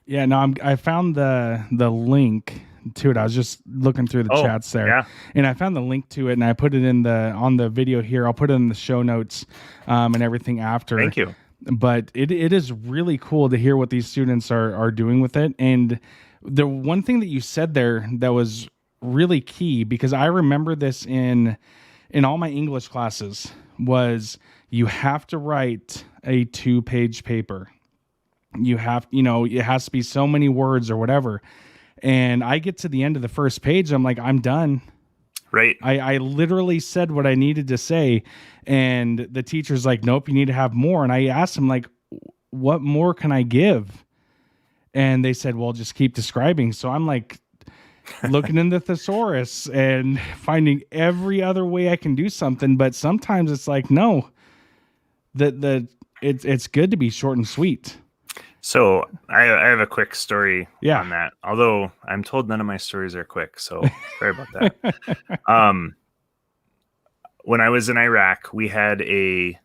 Yeah, no, I found the link to it. I was just looking through the chats there, and I found the link to it, and I put it on the video here. I'll put it in the show notes and everything after. Thank you. But it is really cool to hear what these students are doing with it. And the one thing that you said there that was really key, because I remember this in all my English classes, was you have to write a 2-page paper. You have, it has to be so many words or whatever. And I get to the end of the first page, I'm like, I'm done. Right. I literally said what I needed to say. And the teacher's like, nope, you need to have more. And I asked him, like, what more can I give? And they said, well, just keep describing. So I'm like looking in the thesaurus and finding every other way I can do something. But sometimes it's like, no, it's good to be short and sweet. So I have a quick story Yeah. on that. Although I'm told none of my stories are quick, so sorry about that. When I was in Iraq, we had a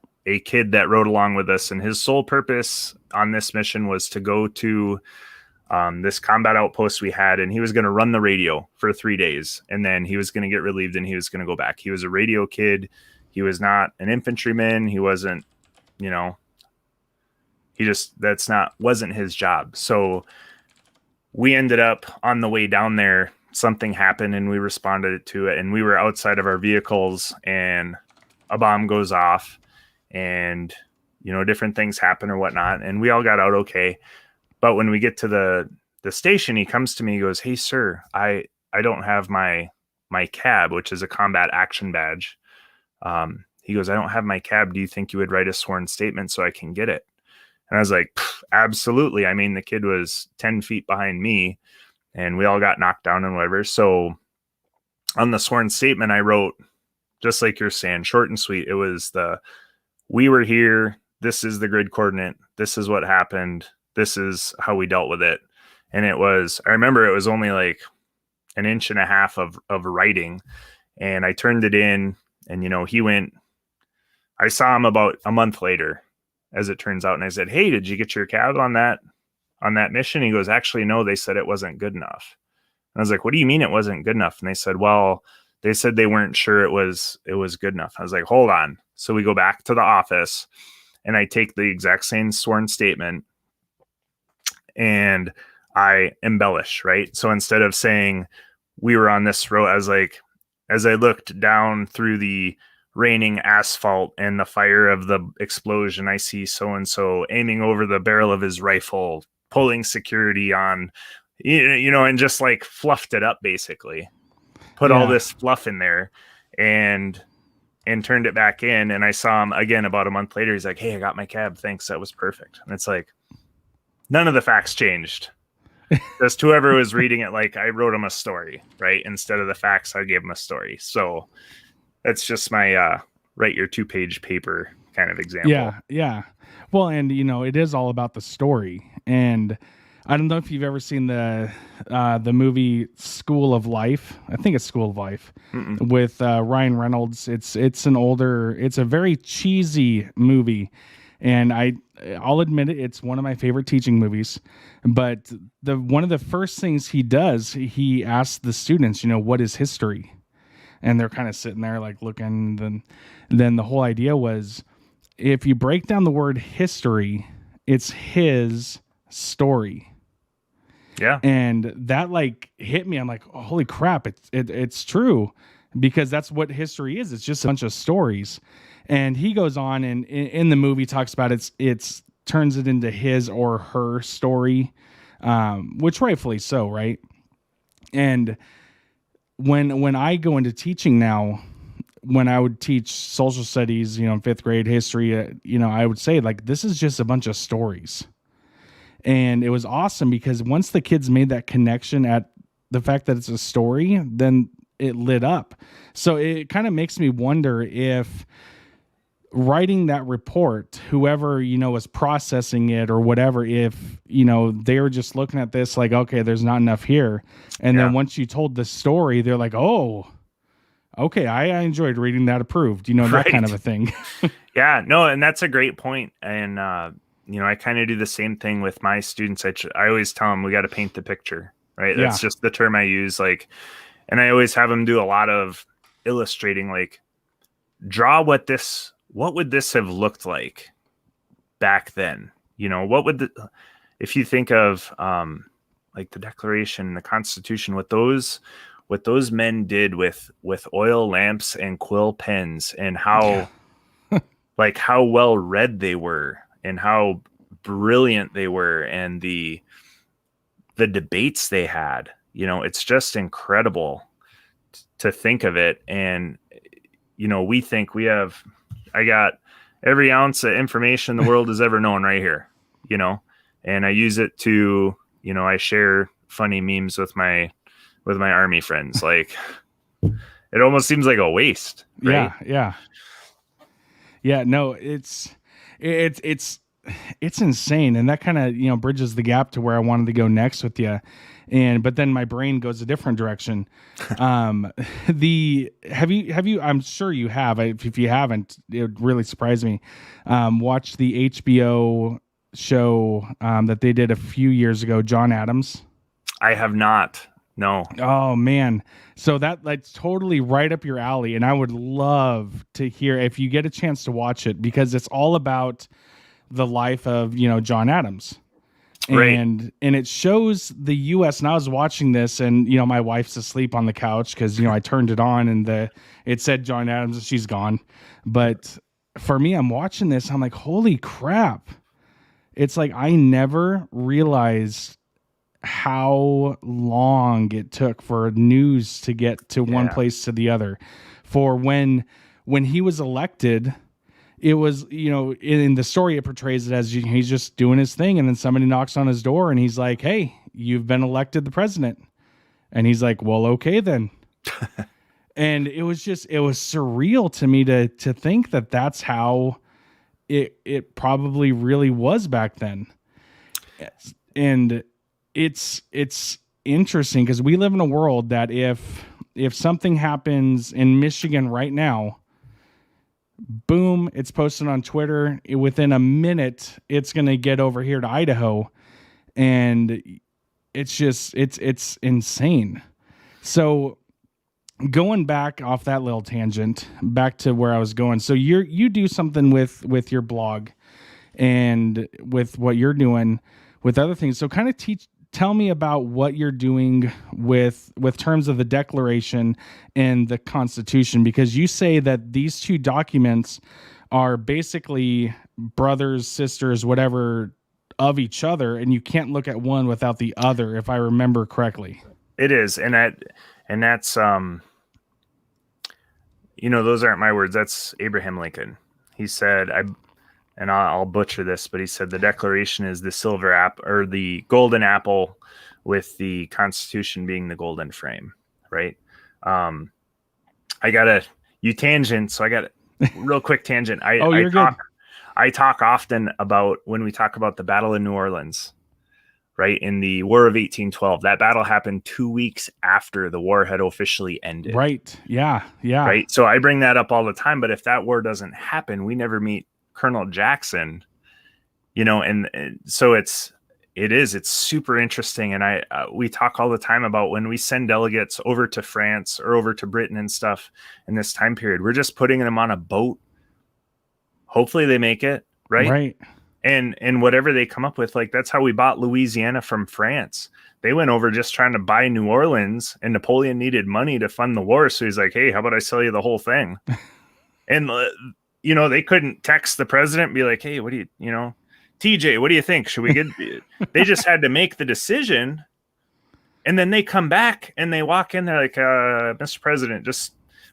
kid that rode along with us, and his sole purpose on this mission was to go to this combat outpost we had, and he was going to run the radio for 3 days, and then he was going to get relieved and he was going to go back. He was a radio kid. He was not an infantryman. He wasn't, he just, wasn't his job. So we ended up on the way down there, something happened and we responded to it, and we were outside of our vehicles and a bomb goes off and, different things happen or whatnot. And we all got out okay. But when we get to the station, he comes to me, he goes, "Hey sir, I don't have my cab," which is a combat action badge. He goes, "I don't have my cab. Do you think you would write a sworn statement so I can get it?" And I was like, absolutely. I mean, the kid was 10 feet behind me and we all got knocked down and whatever. So on the sworn statement, I wrote, just like you're saying, short and sweet. It was we were here. This is the grid coordinate. This is what happened. This is how we dealt with it. And I remember it was only like an inch and a half of writing. And I turned it in and, he went, I saw him about a month later, as it turns out. And I said, "Hey, did you get your cab on that mission?" He goes, "Actually, no, they said it wasn't good enough." And I was like, "What do you mean it wasn't good enough?" And they said, "Well, they said they weren't sure it was good enough." I was like, "Hold on." So we go back to the office and I take the exact same sworn statement and I embellish, right? So instead of saying we were on this road, I was like, as I looked down through the raining asphalt and the fire of the explosion, I see so-and-so aiming over the barrel of his rifle, pulling security on, and just like fluffed it up, basically. Put all this fluff in there and turned it back in. And I saw him again about a month later. He's like, "Hey, I got my cab. Thanks. That was perfect." And it's like, none of the facts changed. Just whoever was reading it, like I wrote him a story, right? Instead of the facts, I gave him a story. So that's just my write your 2-page paper kind of example. Yeah. Well, and it is all about the story. And I don't know if you've ever seen the movie School of Life. I think it's School of Life. Mm-mm. With Ryan Reynolds. It's a very cheesy movie. And I'll admit it, it's one of my favorite teaching movies. But one of the first things he does, he asks the students, what is history? And they're kind of sitting there like looking. Then the whole idea was, if you break down the word history, it's his story. Yeah. And that like hit me. I'm like, oh, holy crap. It's true, because that's what history is. It's just a bunch of stories. And he goes on and in the movie talks about it's turns it into his or her story, which rightfully so, right? And when I go into teaching now, when I would teach social studies, in 5th grade history, I would say like, this is just a bunch of stories. And it was awesome because once the kids made that connection at the fact that it's a story, then it lit up. So it kind of makes me wonder if writing that report, whoever, was processing it or whatever, if, they were just looking at this like, okay, there's not enough here. And then once you told the story, they're like, oh, okay, I enjoyed reading that, approved, that Right. kind of a thing. Yeah, no, and that's a great point. And, I kind of do the same thing with my students. I always tell them we got to paint the picture, right? That's just the term I use. Like, and I always have them do a lot of illustrating, like, draw what would this have looked like back then? If you think of like the Declaration, the Constitution, what those what those men did with oil lamps and quill pens, and how like how well read they were and how brilliant they were, and the debates they had, it's just incredible to think of it. And we think I got every ounce of information the world has ever known right here, and I use it to, I share funny memes with my army friends. Like, it almost seems like a waste, right? Yeah. No, it's insane. And that kind of, bridges the gap to where I wanted to go next with you. But then my brain goes a different direction. Have you, I'm sure you have, if you haven't, it would really surprise me. Watch the HBO show, that they did a few years ago, John Adams. I have not. No. Oh man. So that's totally right up your alley. And I would love to hear if you get a chance to watch it, because it's all about the life of, John Adams. And it shows the US, and I was watching this, and my wife's asleep on the couch because I turned it on and it said John Adams, and she's gone. But for me, I'm watching this, I'm like, holy crap. It's like I never realized how long it took for news to get to one place to the other. For when he was elected, it was, in the story, it portrays it as he's just doing his thing. And then somebody knocks on his door and he's like, hey, you've been elected the president. And he's like, well, okay, then. And it was surreal to me to think that that's how it probably really was back then. And it's interesting because we live in a world that if something happens in Michigan right now, boom, it's posted on Twitter. Within a minute, it's going to get over here to Idaho. And it's just, it's insane. So going back off that little tangent, back to where I was going. So you do something with your blog and with what you're doing with other things. So kind of tell me about what you're doing with terms of the Declaration and the Constitution, because you say that these two documents are basically brothers, sisters, whatever, of each other, and you can't look at one without the other, if I remember correctly. It is. And that's, those aren't my words. That's Abraham Lincoln. He said, I'll butcher this, but he said the Declaration is the silver apple, or the golden apple, with the Constitution being the golden frame, right? You tangent, so I got a real quick tangent. I talk often about when we talk about the Battle of New Orleans, right? In the War of 1812, that battle happened 2 weeks after the war had officially ended. Right. Yeah. Right. So I bring that up all the time, but if that war doesn't happen, we never meet Colonel Jackson, and so it's super interesting. And we talk all the time about when we send delegates over to France or over to Britain and stuff in this time period, we're just putting them on a boat. Hopefully they make it, right. And whatever they come up with, like, that's how we bought Louisiana from France. They went over just trying to buy New Orleans, and Napoleon needed money to fund the war. So he's like, hey, how about I sell you the whole thing? And they couldn't text the president and be like, hey, what do you, TJ, what do you think? Should we get, they just had to make the decision. And then they come back and they walk in, they're like, Mr. President,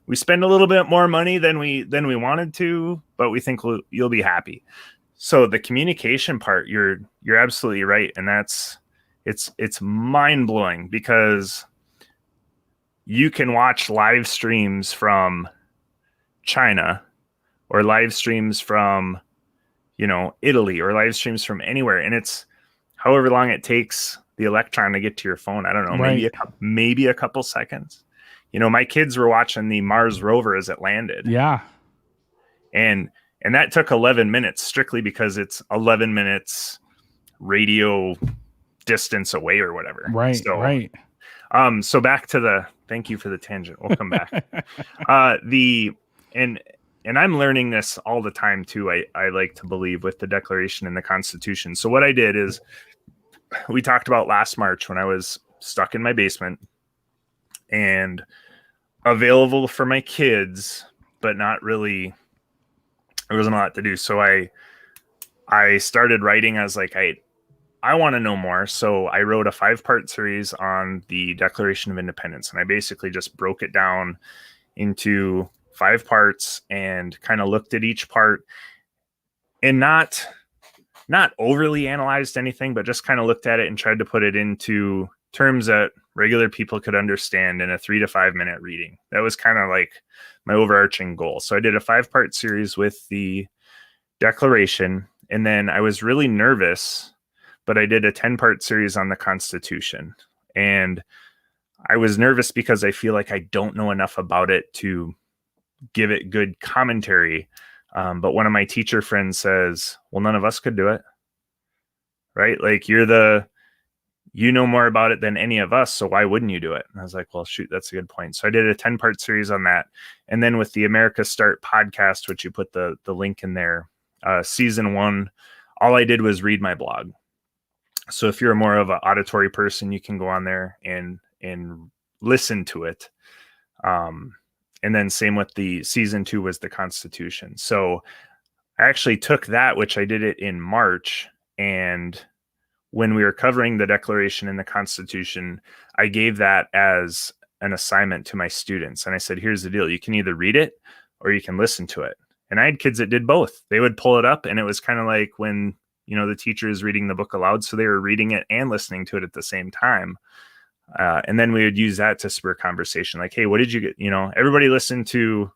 we spend a little bit more money than we wanted to, but we think you'll be happy. So the communication part, you're absolutely right. And it's mind blowing, because you can watch live streams from China, or live streams from, Italy, or live streams from anywhere. And it's however long it takes the electron to get to your phone. I don't know, maybe a couple seconds. My kids were watching the Mars rover as it landed. Yeah. And that took 11 minutes, strictly because it's 11 minutes radio distance away or whatever. Right. So, right. So back to thank you for the tangent. We'll come back. And I'm learning this all the time too. I like to believe, with the Declaration and the Constitution. So what I did is, we talked about last March when I was stuck in my basement, and available for my kids, but not really, there wasn't a lot to do. So I started writing. I was like, I want to know more. So I wrote a 5-part series on the Declaration of Independence. And I basically just broke it down into 5 parts and kind of looked at each part and not overly analyzed anything, but just kind of looked at it and tried to put it into terms that regular people could understand in a 3 to 5 minute reading. That was kind of like my overarching goal. So I did a 5-part series with the Declaration, and then I was really nervous, but I did a 10-part series on the Constitution. And I was nervous because I feel like I don't know enough about it to give it good commentary. But one of my teacher friends says, well, none of us could do it. Right? Like you know more about it than any of us. So why wouldn't you do it? And I was like, well, shoot, that's a good point. So I did a 10-part series on that. And then with the America Start podcast, which you put the link in there, season 1, all I did was read my blog. So if you're more of an auditory person, you can go on there and listen to it. And then same with the season 2 was the Constitution. So I actually took that, which I did it in March. And when we were covering the Declaration and the Constitution, I gave that as an assignment to my students. And I said, here's the deal. You can either read it or you can listen to it. And I had kids that did both. They would pull it up, and it was kind of like when, the teacher is reading the book aloud. So they were reading it and listening to it at the same time. And then we would use that to spur conversation. Like, hey, what did you get? Everybody listen to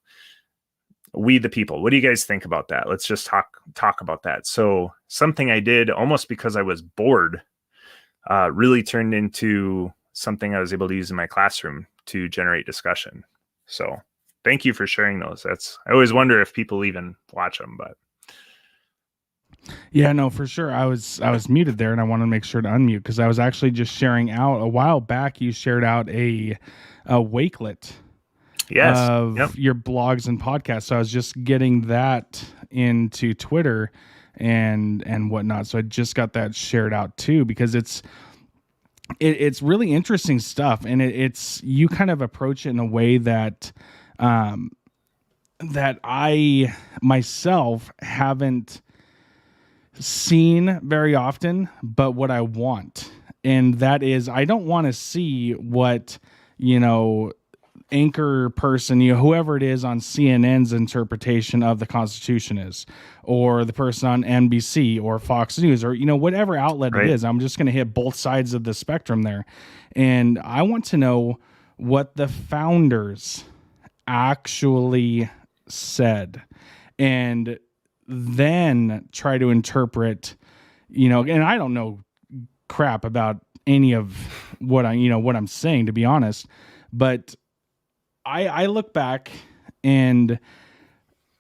We the People. What do you guys think about that? Let's just talk about that. So something I did almost because I was bored really turned into something I was able to use in my classroom to generate discussion. So thank you for sharing those. I always wonder if people even watch them, but. Yeah, no, for sure. I was muted there, and I wanted to make sure to unmute because I was actually just sharing out a while back. You shared out a wakelet of your blogs and podcasts. So I was just getting that into Twitter and whatnot. So I just got that shared out too, because it's really interesting stuff, and it's you kind of approach it in a way that that I myself haven't seen very often, but what I want. And that is, I don't want to see what, anchor person, whoever it is on CNN's interpretation of the Constitution is, or the person on NBC or Fox News, or, whatever outlet it is. I'm just going to hit both sides of the spectrum there. And I want to know what the founders actually said. And then try to interpret, and I don't know crap about any of what I'm saying, to be honest, but I look back, and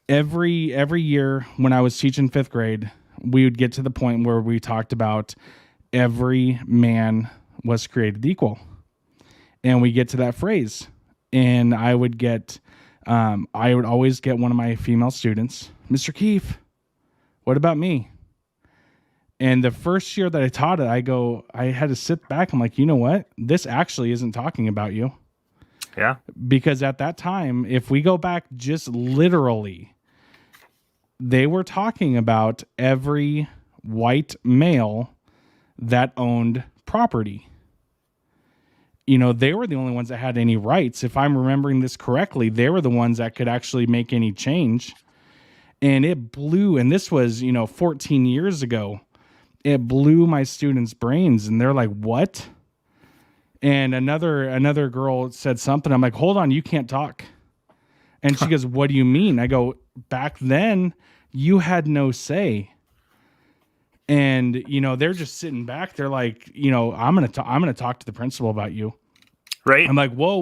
every year when I was teaching 5th grade, we would get to the point where we talked about every man was created equal, and we get to that phrase, and I would always get one of my female students, Mr. Keefe, what about me? And the first year that I taught it, I had to sit back. I'm like, you know what? This actually isn't talking about you. Yeah. Because at that time, if we go back just literally, they were talking about every white male that owned property. They were the only ones that had any rights. If I'm remembering this correctly, they were the ones that could actually make any change. And it blew, and this was, 14 years ago, it blew my students' brains, and they're like, what? And another girl said something. I'm like, hold on, you can't talk. And she goes, what do you mean? I go, back then, you had no say. And, they're just sitting back. They're like, I'm going to talk to the principal about you. Right. I'm like, whoa,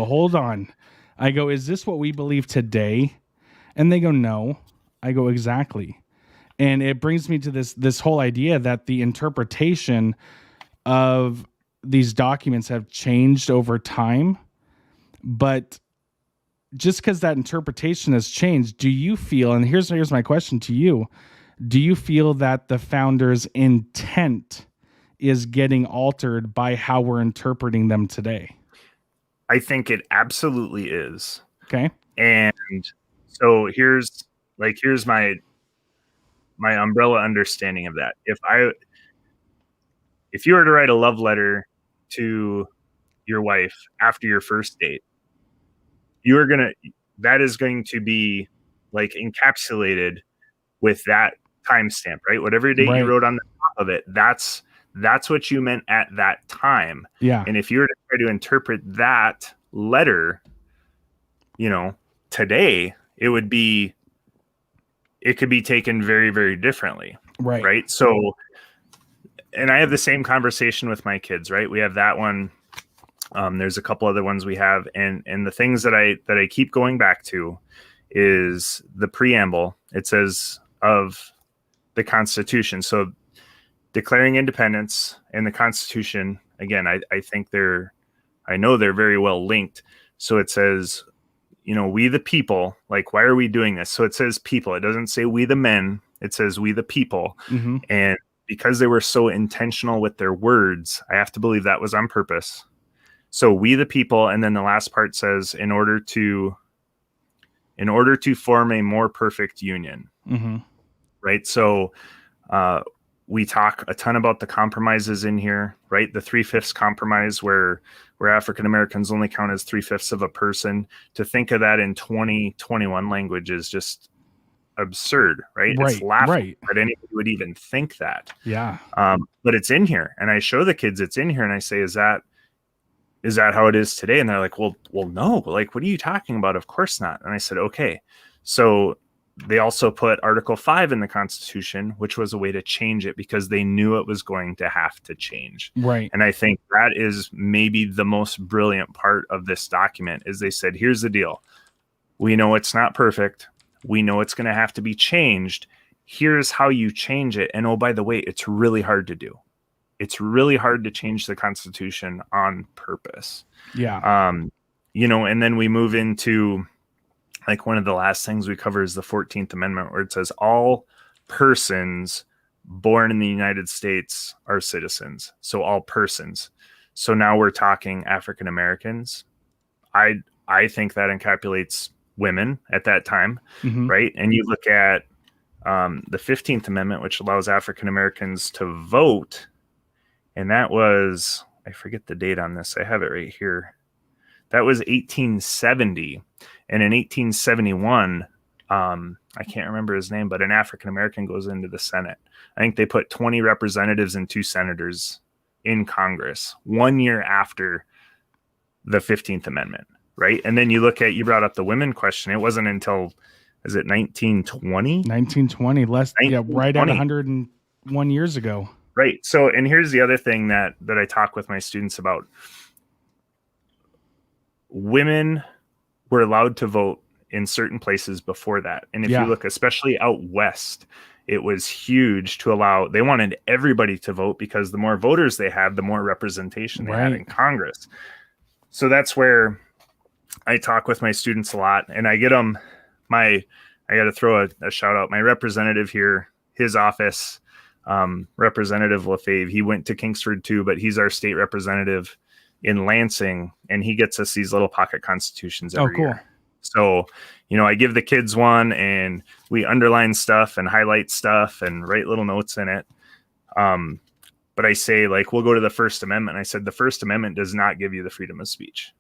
hold on. I go, is this what we believe today? And they go, no. I go, exactly. And it brings me to this whole idea that the interpretation of these documents have changed over time. But just because that interpretation has changed, do you feel, and here's my question to you, do you feel that the founders' intent is getting altered by how we're interpreting them today? I think it absolutely is. Okay. And so here's my umbrella understanding of that. If you were to write a love letter to your wife after your first date, that is going to be like encapsulated with that timestamp, right? Whatever date you Right. wrote on the top of it, that's what you meant at that time. Yeah. And if you were to try to interpret that letter, today, it could be taken very, very differently. Right. Right. So, and I have the same conversation with my kids, right? We have that one. There's a couple other ones we have. And the things that I keep going back to is the preamble. It says of the Constitution. So declaring independence and the Constitution, again, I think I know they're very well linked. So it says, we the people, like, why are we doing this? So it says people. It doesn't say we the men. It says we the people. Mm-hmm. And because they were so intentional with their words, I have to believe that was on purpose. So we the people, and then the last part says, in order to form a more perfect union. Mm-hmm. Right. So we talk a ton about the compromises in here, right? The 3/5 compromise where African Americans only count as 3/5 of a person. To think of that in 2021 language is just absurd, right? It's laughable that anybody would even think that. Yeah. But it's in here, and I show the kids it's in here, and I say, is that how it is today? And they're like, well, no, like, what are you talking about? Of course not. And I said, okay. So they also put Article 5 in the Constitution, which was a way to change it because they knew it was going to have to change. Right. And I think that is maybe the most brilliant part of this document is they said, here's the deal. We know it's not perfect. We know it's going to have to be changed. Here's how you change it. And oh, by the way, it's really hard to do. It's really hard to change the Constitution on purpose. Yeah. And then we move into, like, one of the last things we cover is the 14th Amendment, where it says all persons born in the United States are citizens. So all persons. So now we're talking African Americans. I think that encapsulates women at that time, Mm-hmm. right? And you look at the 15th Amendment, which allows African Americans to vote. And that was, I forget the date on this. I have it right here. That was 1870. And in 1871, I can't remember his name, but an African American goes into the Senate. I think they put 20 representatives and 2 senators in Congress 1 year after the 15th Amendment, right? And then you brought up the women question. It wasn't until, is it 1920? 1920, right at 101 years ago. Right. So, and here's the other thing that I talk with my students about. Women were allowed to vote in certain places before that. And if you look, especially out west, it was huge to allow, they wanted everybody to vote because the more voters they had, the more representation they had in Congress. So that's where I talk with my students a lot, and I get them I got to throw a shout out. My representative here, his office, Representative LaFave, he went to Kingsford too, but he's our state representative in Lansing, and he gets us these little pocket constitutions every year. So, I give the kids one, and we underline stuff and highlight stuff and write little notes in it. But I say, like, we'll go to the First Amendment. I said, the First Amendment does not give you the freedom of speech.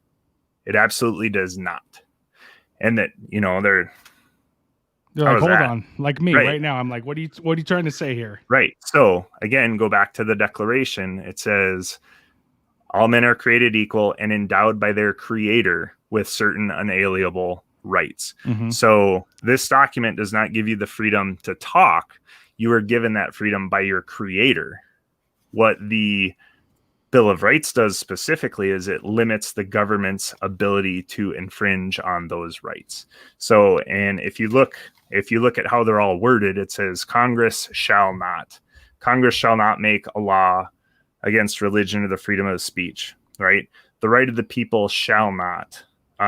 It absolutely does not. And that, they're like, hold on, like me right now. I'm like, what are you trying to say here? Right. So again, go back to the Declaration. It says, all men are created equal and endowed by their creator with certain unalienable rights. Mm-hmm. So this document does not give you the freedom to talk. You are given that freedom by your creator. What the Bill of Rights does specifically is it limits the government's ability to infringe on those rights. So, and if you look at how they're all worded, it says Congress shall not make a law against religion or the freedom of speech, right? The right of the people shall not.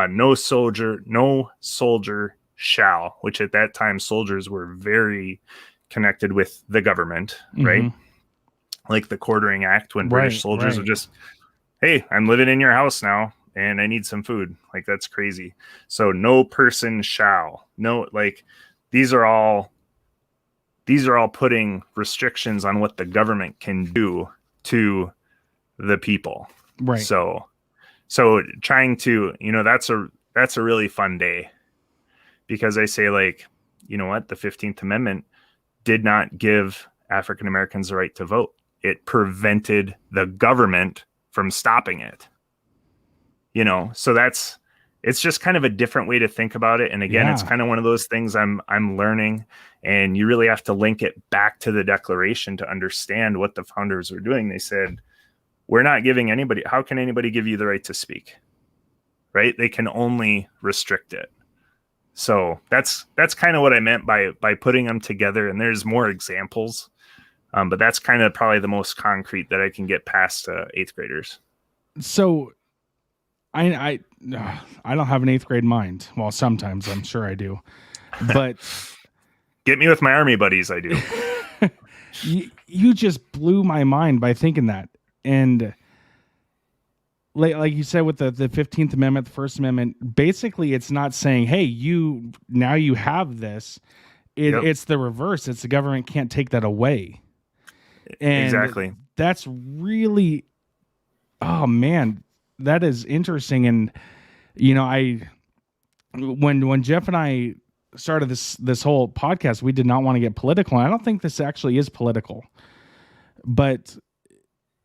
No soldier shall, which at that time soldiers were very connected with the government, mm-hmm. right? Like the Quartering Act, when British soldiers would just, hey, I'm living in your house now. and I need some food. Like, that's crazy. So no person shall. No, like, these are all putting restrictions on what the government can do to the people. Right. So trying to, that's a really fun day, because I say, like, you know what, the 15th Amendment did not give African Americans the right to vote. It prevented the government from stopping it. So it's just kind of a different way to think about it. And again, it's kind of one of those things I'm learning, and you really have to link it back to the Declaration to understand what the founders were doing. They said, we're not giving anybody, how can anybody give you the right to speak? Right? They can only restrict it. So that's kind of what I meant by putting them together. And there's more examples, but that's kind of probably the most concrete that I can get past 8th graders. So I don't have an 8th grade mind. Well, sometimes I'm sure I do, but get me with my Army buddies. I do. you just blew my mind by thinking that. And like you said, with the 15th Amendment, the First Amendment, basically it's not saying, hey, you have this. It's the reverse. It's the government can't take that away. And exactly. That's really, oh man, that is interesting. And when Jeff and I started this whole podcast, we did not want to get political. And I don't think this actually is political, but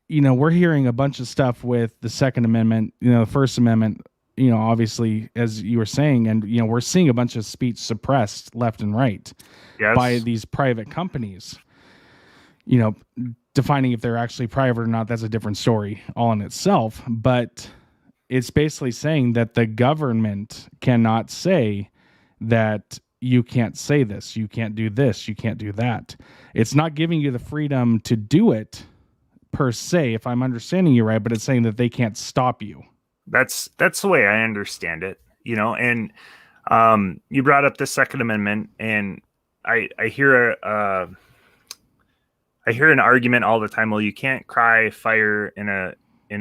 we're hearing a bunch of stuff with the Second Amendment, the First Amendment, obviously, as you were saying, and, we're seeing a bunch of speech suppressed left and right by these private companies. Defining if they're actually private or not, that's a different story all in itself. But it's basically saying that the government cannot say that you can't say this, you can't do this, you can't do that. It's not giving you the freedom to do it per se, if I'm understanding you right, but it's saying that they can't stop you. That's the way I understand it, and you brought up the Second Amendment, and I hear an argument all the time. Well, you can't cry fire in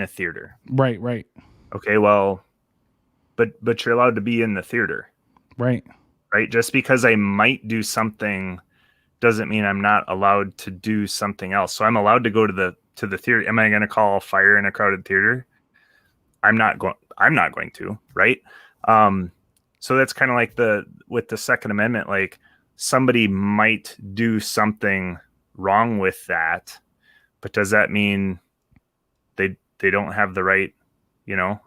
a theater. Right. Okay, well, but you're allowed to be in the theater. Right. Just because I might do something doesn't mean I'm not allowed to do something else. So I'm allowed to go to the theater. Am I going to call fire in a crowded theater? I'm not going to, right? So that's kind of like with the Second Amendment, like, somebody might do something wrong with that, but does that mean they don't have the right?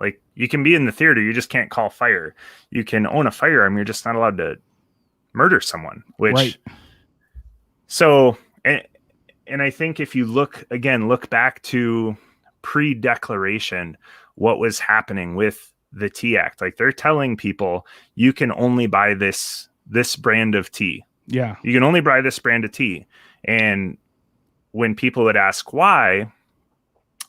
Like, you can be in the theater, you just can't call fire. You can own a firearm, you're just not allowed to murder someone. So, and I think if you look back to pre-declaration, what was happening with the Tea Act, like, they're telling people you can only buy this brand of tea. Yeah. You can only buy this brand of tea. And when people would ask why,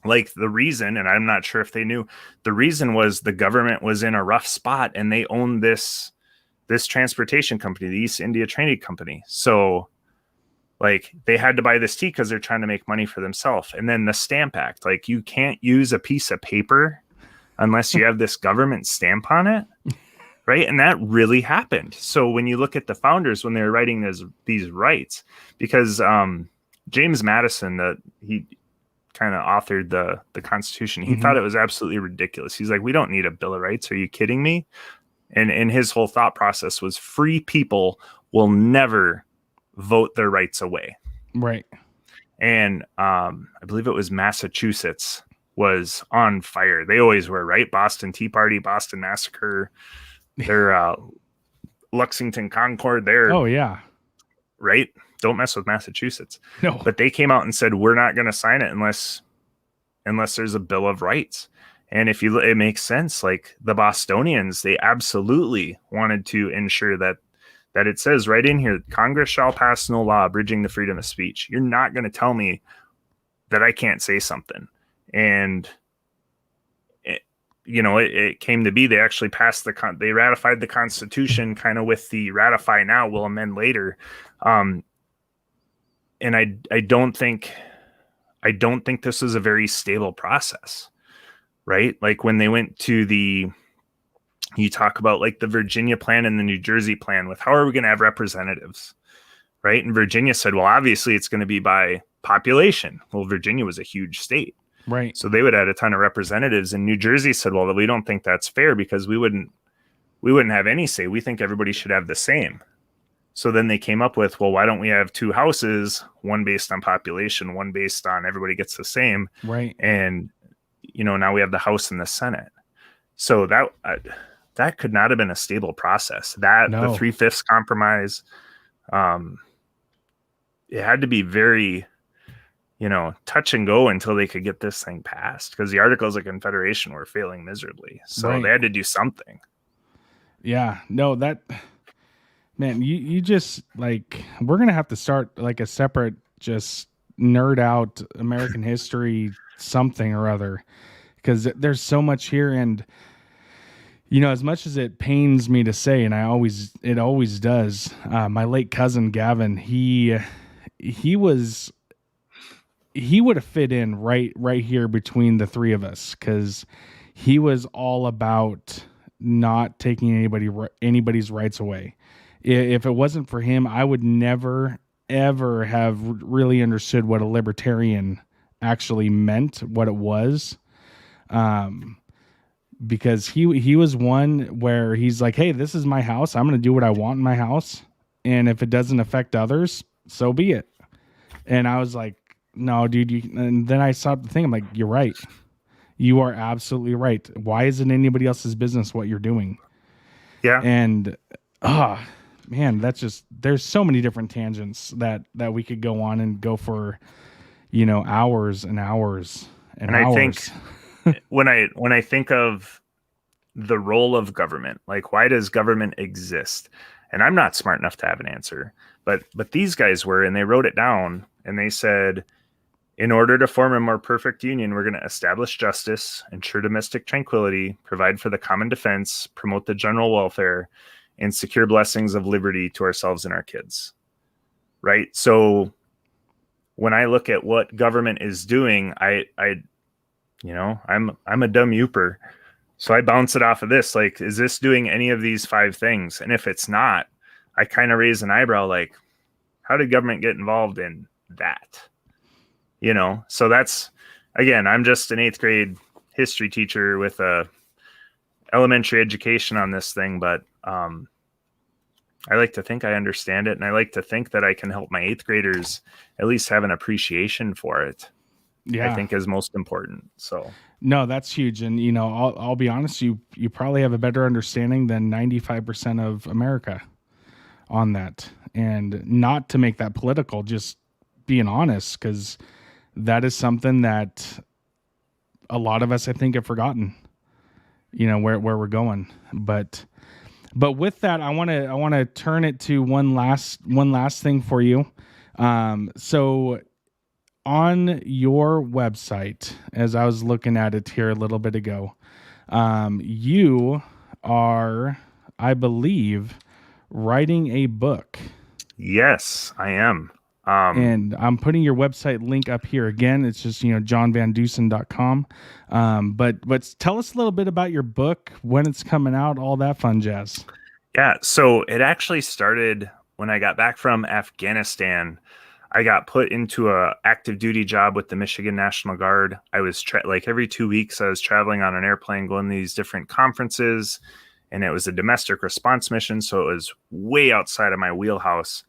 like, the reason, and I'm not sure if they knew, the reason was the government was in a rough spot and they owned this transportation company, the East India Trading Company. So, like, they had to buy this tea because they're trying to make money for themselves. And then the Stamp Act, like, you can't use a piece of paper unless you have this government stamp on it. Right. And that really happened. So when you look at the founders, when they were writing these rights, because James Madison, he kind of authored the Constitution, he thought it was absolutely ridiculous. He's like, we don't need a Bill of Rights. Are you kidding me? And his whole thought process was free people will never vote their rights away. Right. And I believe it was Massachusetts was on fire. They always were, right? Boston Tea Party, Boston Massacre. They're Lexington Concord. They're, oh yeah, right. Don't mess with Massachusetts. No, but they came out and said, we're not going to sign it unless there's a Bill of Rights. And it makes sense. Like, the Bostonians, they absolutely wanted to ensure that it says right in here, Congress shall pass no law abridging the freedom of speech. You're not going to tell me that I can't say something. And it came to be, they actually passed they ratified the Constitution, kind of with the ratify now, we'll amend later. And I don't think this is a very stable process, right? Like when they went to you talk about like the Virginia plan and the New Jersey plan with how are we going to have representatives, right? And Virginia said, well, obviously it's going to be by population. Well, Virginia was a huge state. Right. So they would add a ton of representatives. And New Jersey said, well, we don't think that's fair because we wouldn't have any say. We think everybody should have the same. So then they came up with, well, why don't we have 2 houses, one based on population, one based on everybody gets the same. Right. And, now we have the House and the Senate. So that could not have been a stable process. The 3/5 compromise, it had to be very, touch and go until they could get this thing passed because the Articles of Confederation were failing miserably. So they had to do something. Yeah, no, man, you just like, we're going to have to start like a separate, just nerd out American history, something or other, because there's so much here. And, as much as it pains me to say, and it always does, my late cousin, Gavin, he would have fit in right here between the 3 of us. 'Cause he was all about not taking anybody's rights away. If it wasn't for him, I would never, ever have really understood what a libertarian actually meant, what it was. Because he was one where he's like, hey, this is my house. I'm going to do what I want in my house. And if it doesn't affect others, so be it. And I was like, no, dude. And then I saw the thing. I'm like, you're right. You are absolutely right. Why is it anybody else's business what you're doing? Yeah. And, man, that's just, there's so many different tangents that we could go on and go for, hours and hours and hours. I think when I think of the role of government, like why does government exist? And I'm not smart enough to have an answer, but these guys were, and they wrote it down and they said, in order to form a more perfect union, we're going to establish justice, ensure domestic tranquility, provide for the common defense, promote the general welfare, and secure blessings of liberty to ourselves and our kids. Right? So when I look at what government is doing, I'm a dumb youper. So I bounce it off of this. Like, is this doing any of these 5 things? And if it's not, I kind of raise an eyebrow, like, how did government get involved in that? So that's, again, I'm just an 8th grade history teacher with a elementary education on this thing, but I like to think I understand it, and I like to think that I can help my 8th graders at least have an appreciation for it. Yeah, I think is most important. So no, that's huge. And I'll be honest, you probably have a better understanding than 95% of America on that. And not to make that political, just being honest, because that is something that a lot of us, I think, have forgotten, where we're going. But with that, I want to turn it to one last thing for you. So on your website, as I was looking at it here a little bit ago, you are, I believe, writing a book. Yes, I am. And I'm putting your website link up here again. It's just, johnvandusen.com. But tell us a little bit about your book, when it's coming out, all that fun jazz. Yeah. So it actually started when I got back from Afghanistan. I got put into a active duty job with the Michigan National Guard. I was like every 2 weeks, I was traveling on an airplane, going to these different conferences, and it was a domestic response mission. So it was way outside of my wheelhouse.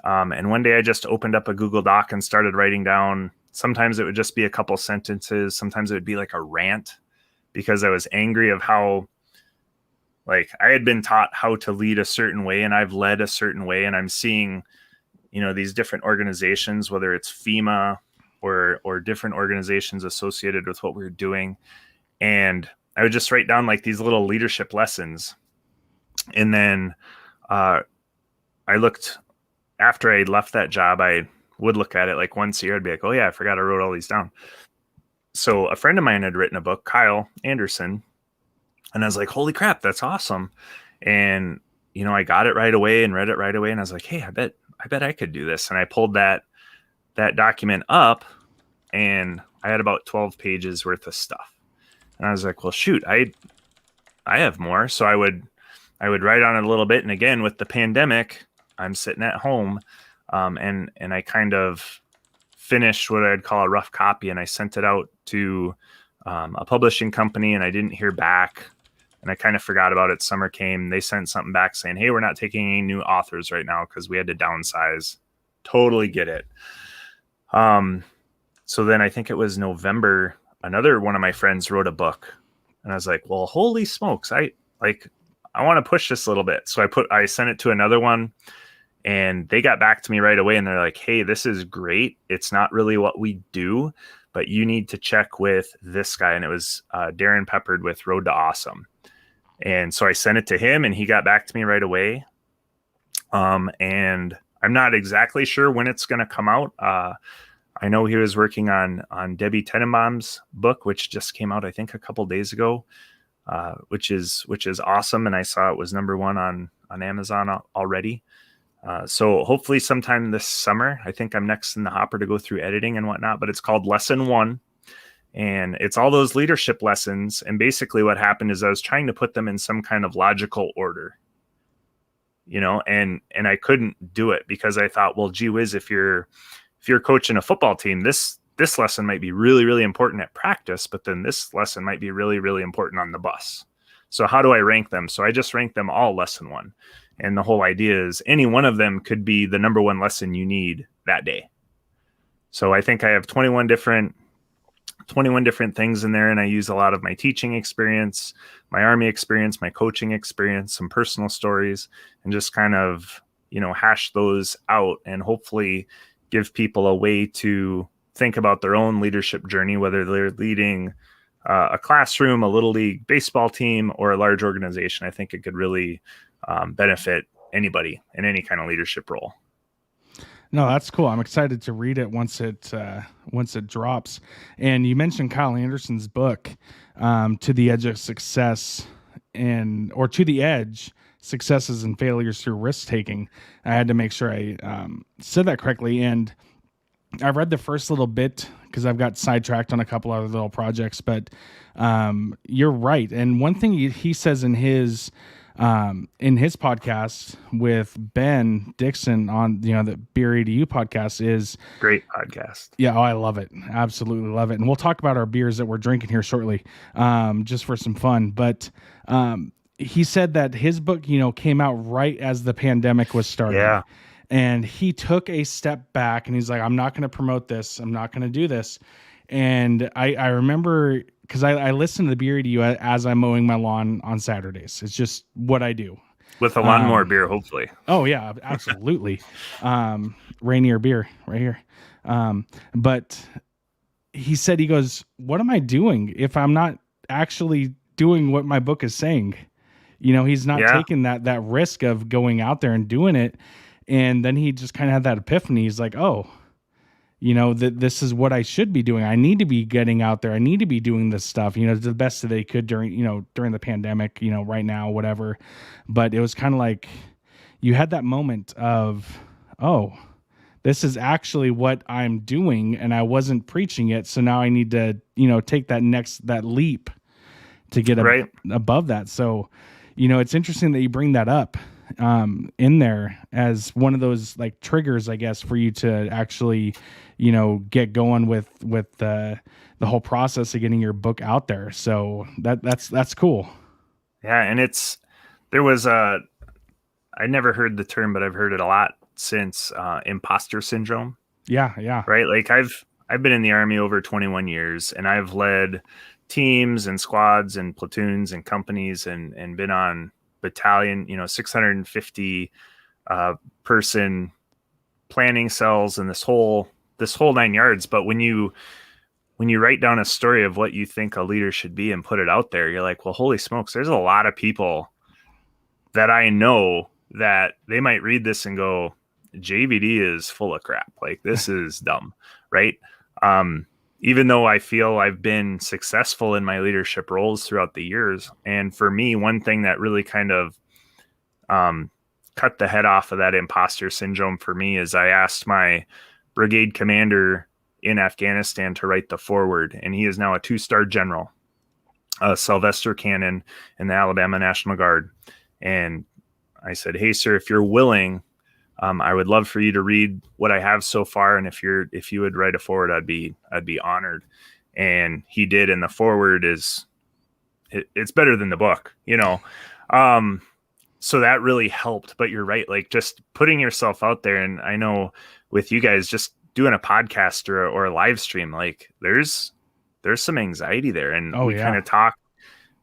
And one day I just opened up a Google Doc and started writing down. Sometimes it would just be a couple sentences. Sometimes it would be like a rant because I was angry of how, like, I had been taught how to lead a certain way and I've led a certain way. And I'm seeing, these different organizations, whether it's FEMA or different organizations associated with what we're doing. And I would just write down like these little leadership lessons. And then I looked, after I left that job, I would look at it like once a year. I'd be like, oh yeah, I forgot I wrote all these down. So a friend of mine had written a book, Kyle Anderson. And I was like, holy crap, that's awesome. And, I got it right away and read it right away. And I was like, hey, I bet I could do this. And I pulled that document up and I had about 12 pages worth of stuff. And I was like, well, shoot, I have more. So I would write on it a little bit. And again, with the pandemic, I'm sitting at home, and I kind of finished what I'd call a rough copy, and I sent it out to a publishing company, and I didn't hear back. And I kind of forgot about it. Summer came. They sent something back saying, hey, we're not taking any new authors right now because we had to downsize. Totally get it. So then I think it was November, another one of my friends wrote a book. And I was like, well, holy smokes. I want to push this a little bit. So I sent it to another one, and they got back to me right away. And they're like, hey, this is great. It's not really what we do, but you need to check with this guy. And it was Darren Peppard with Road to Awesome. And so I sent it to him, and he got back to me right away. And I'm not exactly sure when it's going to come out. I know he was working on Debbie Tenenbaum's book, which just came out, I think, a couple days ago, which is awesome. And I saw it was #1 on Amazon already. So hopefully sometime this summer. I think I'm next in the hopper to go through editing and whatnot, but it's called Lesson 1. And it's all those leadership lessons. And basically what happened is I was trying to put them in some kind of logical order, and I couldn't do it because I thought, well, gee whiz, if you're coaching a football team, this lesson might be really, really important at practice, but then this lesson might be really, really important on the bus. So how do I rank them? So I just rank them all Lesson 1. And the whole idea is any one of them could be the #1 lesson you need that day. So I think I have 21 different things in there. And I use a lot of my teaching experience, my Army experience, my coaching experience, some personal stories, and just kind of, hash those out and hopefully give people a way to think about their own leadership journey, whether they're leading a classroom, a little league baseball team, or a large organization. I think it could really benefit anybody in any kind of leadership role. No, that's cool. I'm excited to read it once it drops. And you mentioned Kyle Anderson's book, To the Edge of Success, or To the Edge: Successes and Failures Through Risk Taking. I had to make sure I said that correctly. And I read the first little bit because I've got sidetracked on a couple other little projects. But you're right. And one thing he says in his podcast with Ben Dixon on, the Beer EDU podcast is great podcast. Yeah. Oh, I love it. Absolutely love it. And we'll talk about our beers that we're drinking here shortly, just for some fun. But, he said that his book, came out right as the pandemic was starting. Yeah. And he took a step back and he's like, I'm not going to promote this. I'm not going to do this. And I remember, because I listen to the Beer EDU as I'm mowing my lawn on Saturdays. It's just what I do. With a lawnmower beer, hopefully. Oh, yeah, absolutely. Rainier beer right here. But he said, he goes, what am I doing if I'm not actually doing what my book is saying? He's not taking that risk of going out there and doing it. And then he just kind of had that epiphany. He's like, oh, this is what I should be doing. I need to be getting out there. I need to be doing this stuff, the best that they could during the pandemic, right now, whatever. But it was kind of like you had that moment of, oh, this is actually what I'm doing and I wasn't preaching it. So now I need to, take that leap to get above that. So, it's interesting that you bring that up in there as one of those like triggers, I guess, for you to actually, get going with the whole process of getting your book out there. So that's cool. Yeah. And I never heard the term, but I've heard it a lot since imposter syndrome. Yeah. Yeah. Right. Like I've been in the Army over 21 years and I've led teams and squads and platoons and companies and been on battalion, 650 person planning cells and this whole 9 yards. But when you write down a story of what you think a leader should be and put it out there, you're like, well, holy smokes, there's a lot of people that I know that they might read this and go, JVD is full of crap. Like this is dumb. Right. Even though I feel I've been successful in my leadership roles throughout the years. And for me, one thing that really kind of cut the head off of that imposter syndrome for me is I asked my brigade commander in Afghanistan to write the foreword, and he is now a 2-star general. a Sylvester cannon in the Alabama National Guard. And I said, "Hey, sir, if you're willing, I would love for you to read what I have so far. And if you would write a forward, I'd be honored." And he did. And the forward it's better than the book, you know? So that really helped, but you're right. Like just putting yourself out there. And I know with you guys, just doing a podcast or a live stream, like there's some anxiety there. And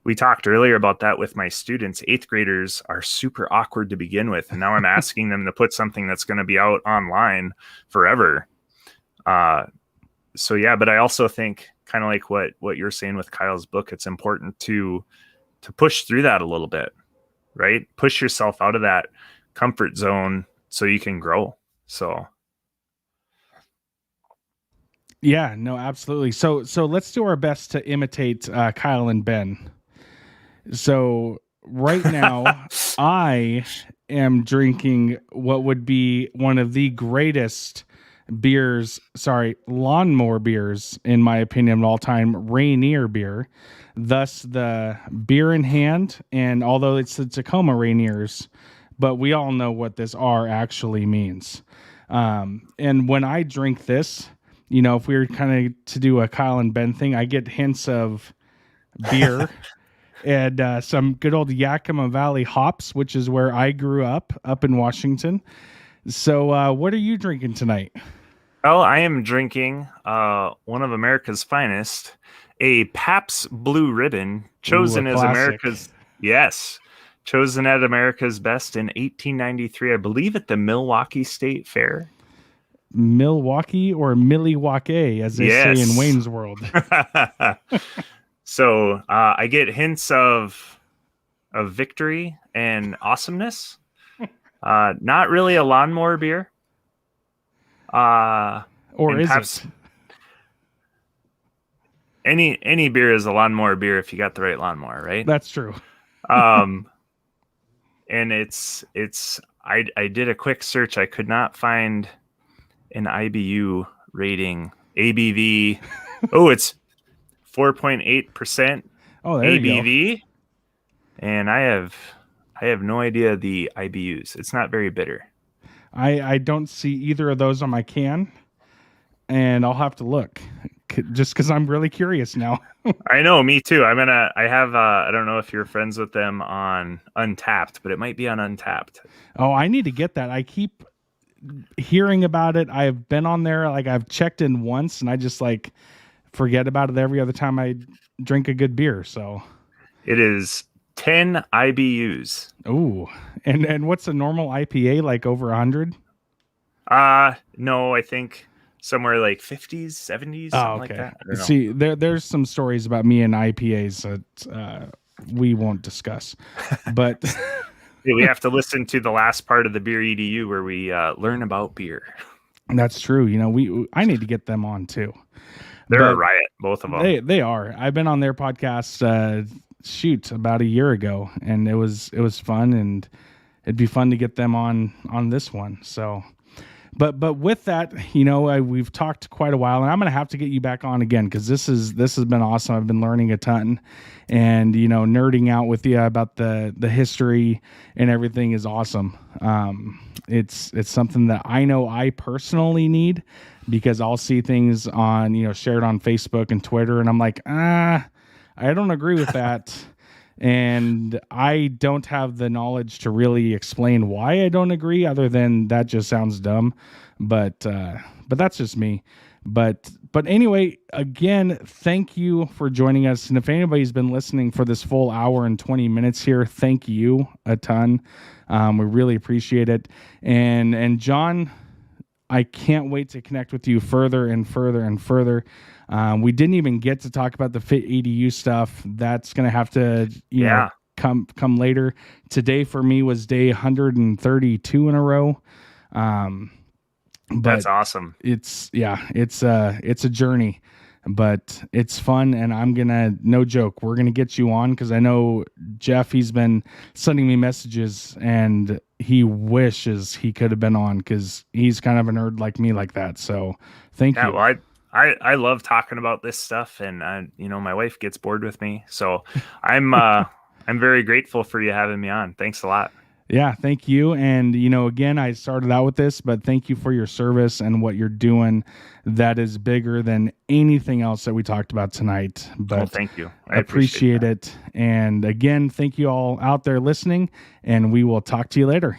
we talked earlier about that with my students. 8th graders are super awkward to begin with. And now I'm asking them to put something that's going to be out online forever. So yeah, but I also think kind of like what you're saying with Kyle's book, it's important to push through that a little bit, right? Push yourself out of that comfort zone so you can grow. So yeah, no, absolutely. So let's do our best to imitate Kyle and Ben. So right now I am drinking what would be one of the greatest lawnmower beers, in my opinion, of all time, Rainier beer. Thus the beer in hand. And although it's the Tacoma Rainiers, but we all know what this R actually means. And when I drink this, you know, if we were kind of to do a Kyle and Ben thing, I get hints of beer and some good old Yakima Valley hops, which is where I grew up in Washington. So what are you drinking tonight? Well, I am drinking one of America's finest, a Pabst Blue Ribbon, chosen as America's, chosen at America's Best in 1893, I believe at the Milwaukee State Fair. Milwaukee or Milwaukee, as they say in Wayne's World. So I get hints of victory and awesomeness. Not really a lawnmower beer. Or is it? Any beer is a lawnmower beer if you got the right lawnmower, right? That's true. And I did a quick search. I could not find an IBU rating. ABV. Oh, it's 4.8% ABV. And I have no idea the IBUs. It's not very bitter. I don't see either of those on my can, and I'll have to look just because I'm really curious now. I know, me too. I don't know if you're friends with them on Untapped, but it might be on Untapped. Oh, I need to get that. I keep hearing about it. I've been on there. Like I've checked in once and I just like forget about it every other time I drink a good beer. So it is 10 IBUs. Ooh. And what's a normal IPA, like over 100? No, I think somewhere like 50s, 70s, something like that. I don't know. See, there's some stories about me and IPAs that we won't discuss. But we have to listen to the last part of the Beer EDU where we learn about beer. That's true. You know, I need to get them on too. They're a riot, both of them. They are. I've been on their podcast about a year ago, and it was fun, and it'd be fun to get them on this one. So, but with that, you know, we've talked quite a while, and I'm going to have to get you back on again because this has been awesome. I've been learning a ton, and you know, nerding out with you about the history and everything is awesome. It's something that I know I personally need because I'll see things on, you know, shared on Facebook and Twitter, and I'm like, I don't agree with that. And I don't have the knowledge to really explain why I don't agree, other than that just sounds dumb. But that's just me. But anyway, again, thank you for joining us. And if anybody's been listening for this full hour and 20 minutes here, thank you a ton. We really appreciate it. And John, I can't wait to connect with you further and further and further. We didn't even get to talk about the Fit EDU stuff. That's going to have to, you know, come later. Today for me was day 132 in a row. But that's awesome. It's a journey, but it's fun. And no joke, we're going to get you on because I know Jeff, he's been sending me messages and he wishes he could have been on because he's kind of a nerd like me like that. So thank you. Well, I love talking about this stuff, and my wife gets bored with me. So I'm very grateful for you having me on. Thanks a lot. Yeah, thank you. And, again, I started out with this, but thank you for your service and what you're doing. That is bigger than anything else that we talked about tonight. But thank you. I appreciate it. And again, thank you all out there listening, and we will talk to you later.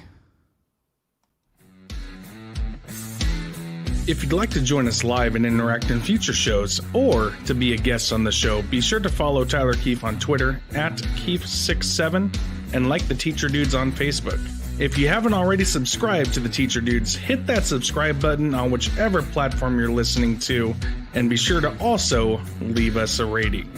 If you'd like to join us live and interact in future shows, or to be a guest on the show, be sure to follow Tyler Keefe on Twitter @Keefe67 and like the Teacher Dudes on Facebook. If you haven't already subscribed to the Teacher Dudes, hit that subscribe button on whichever platform you're listening to, and be sure to also leave us a rating.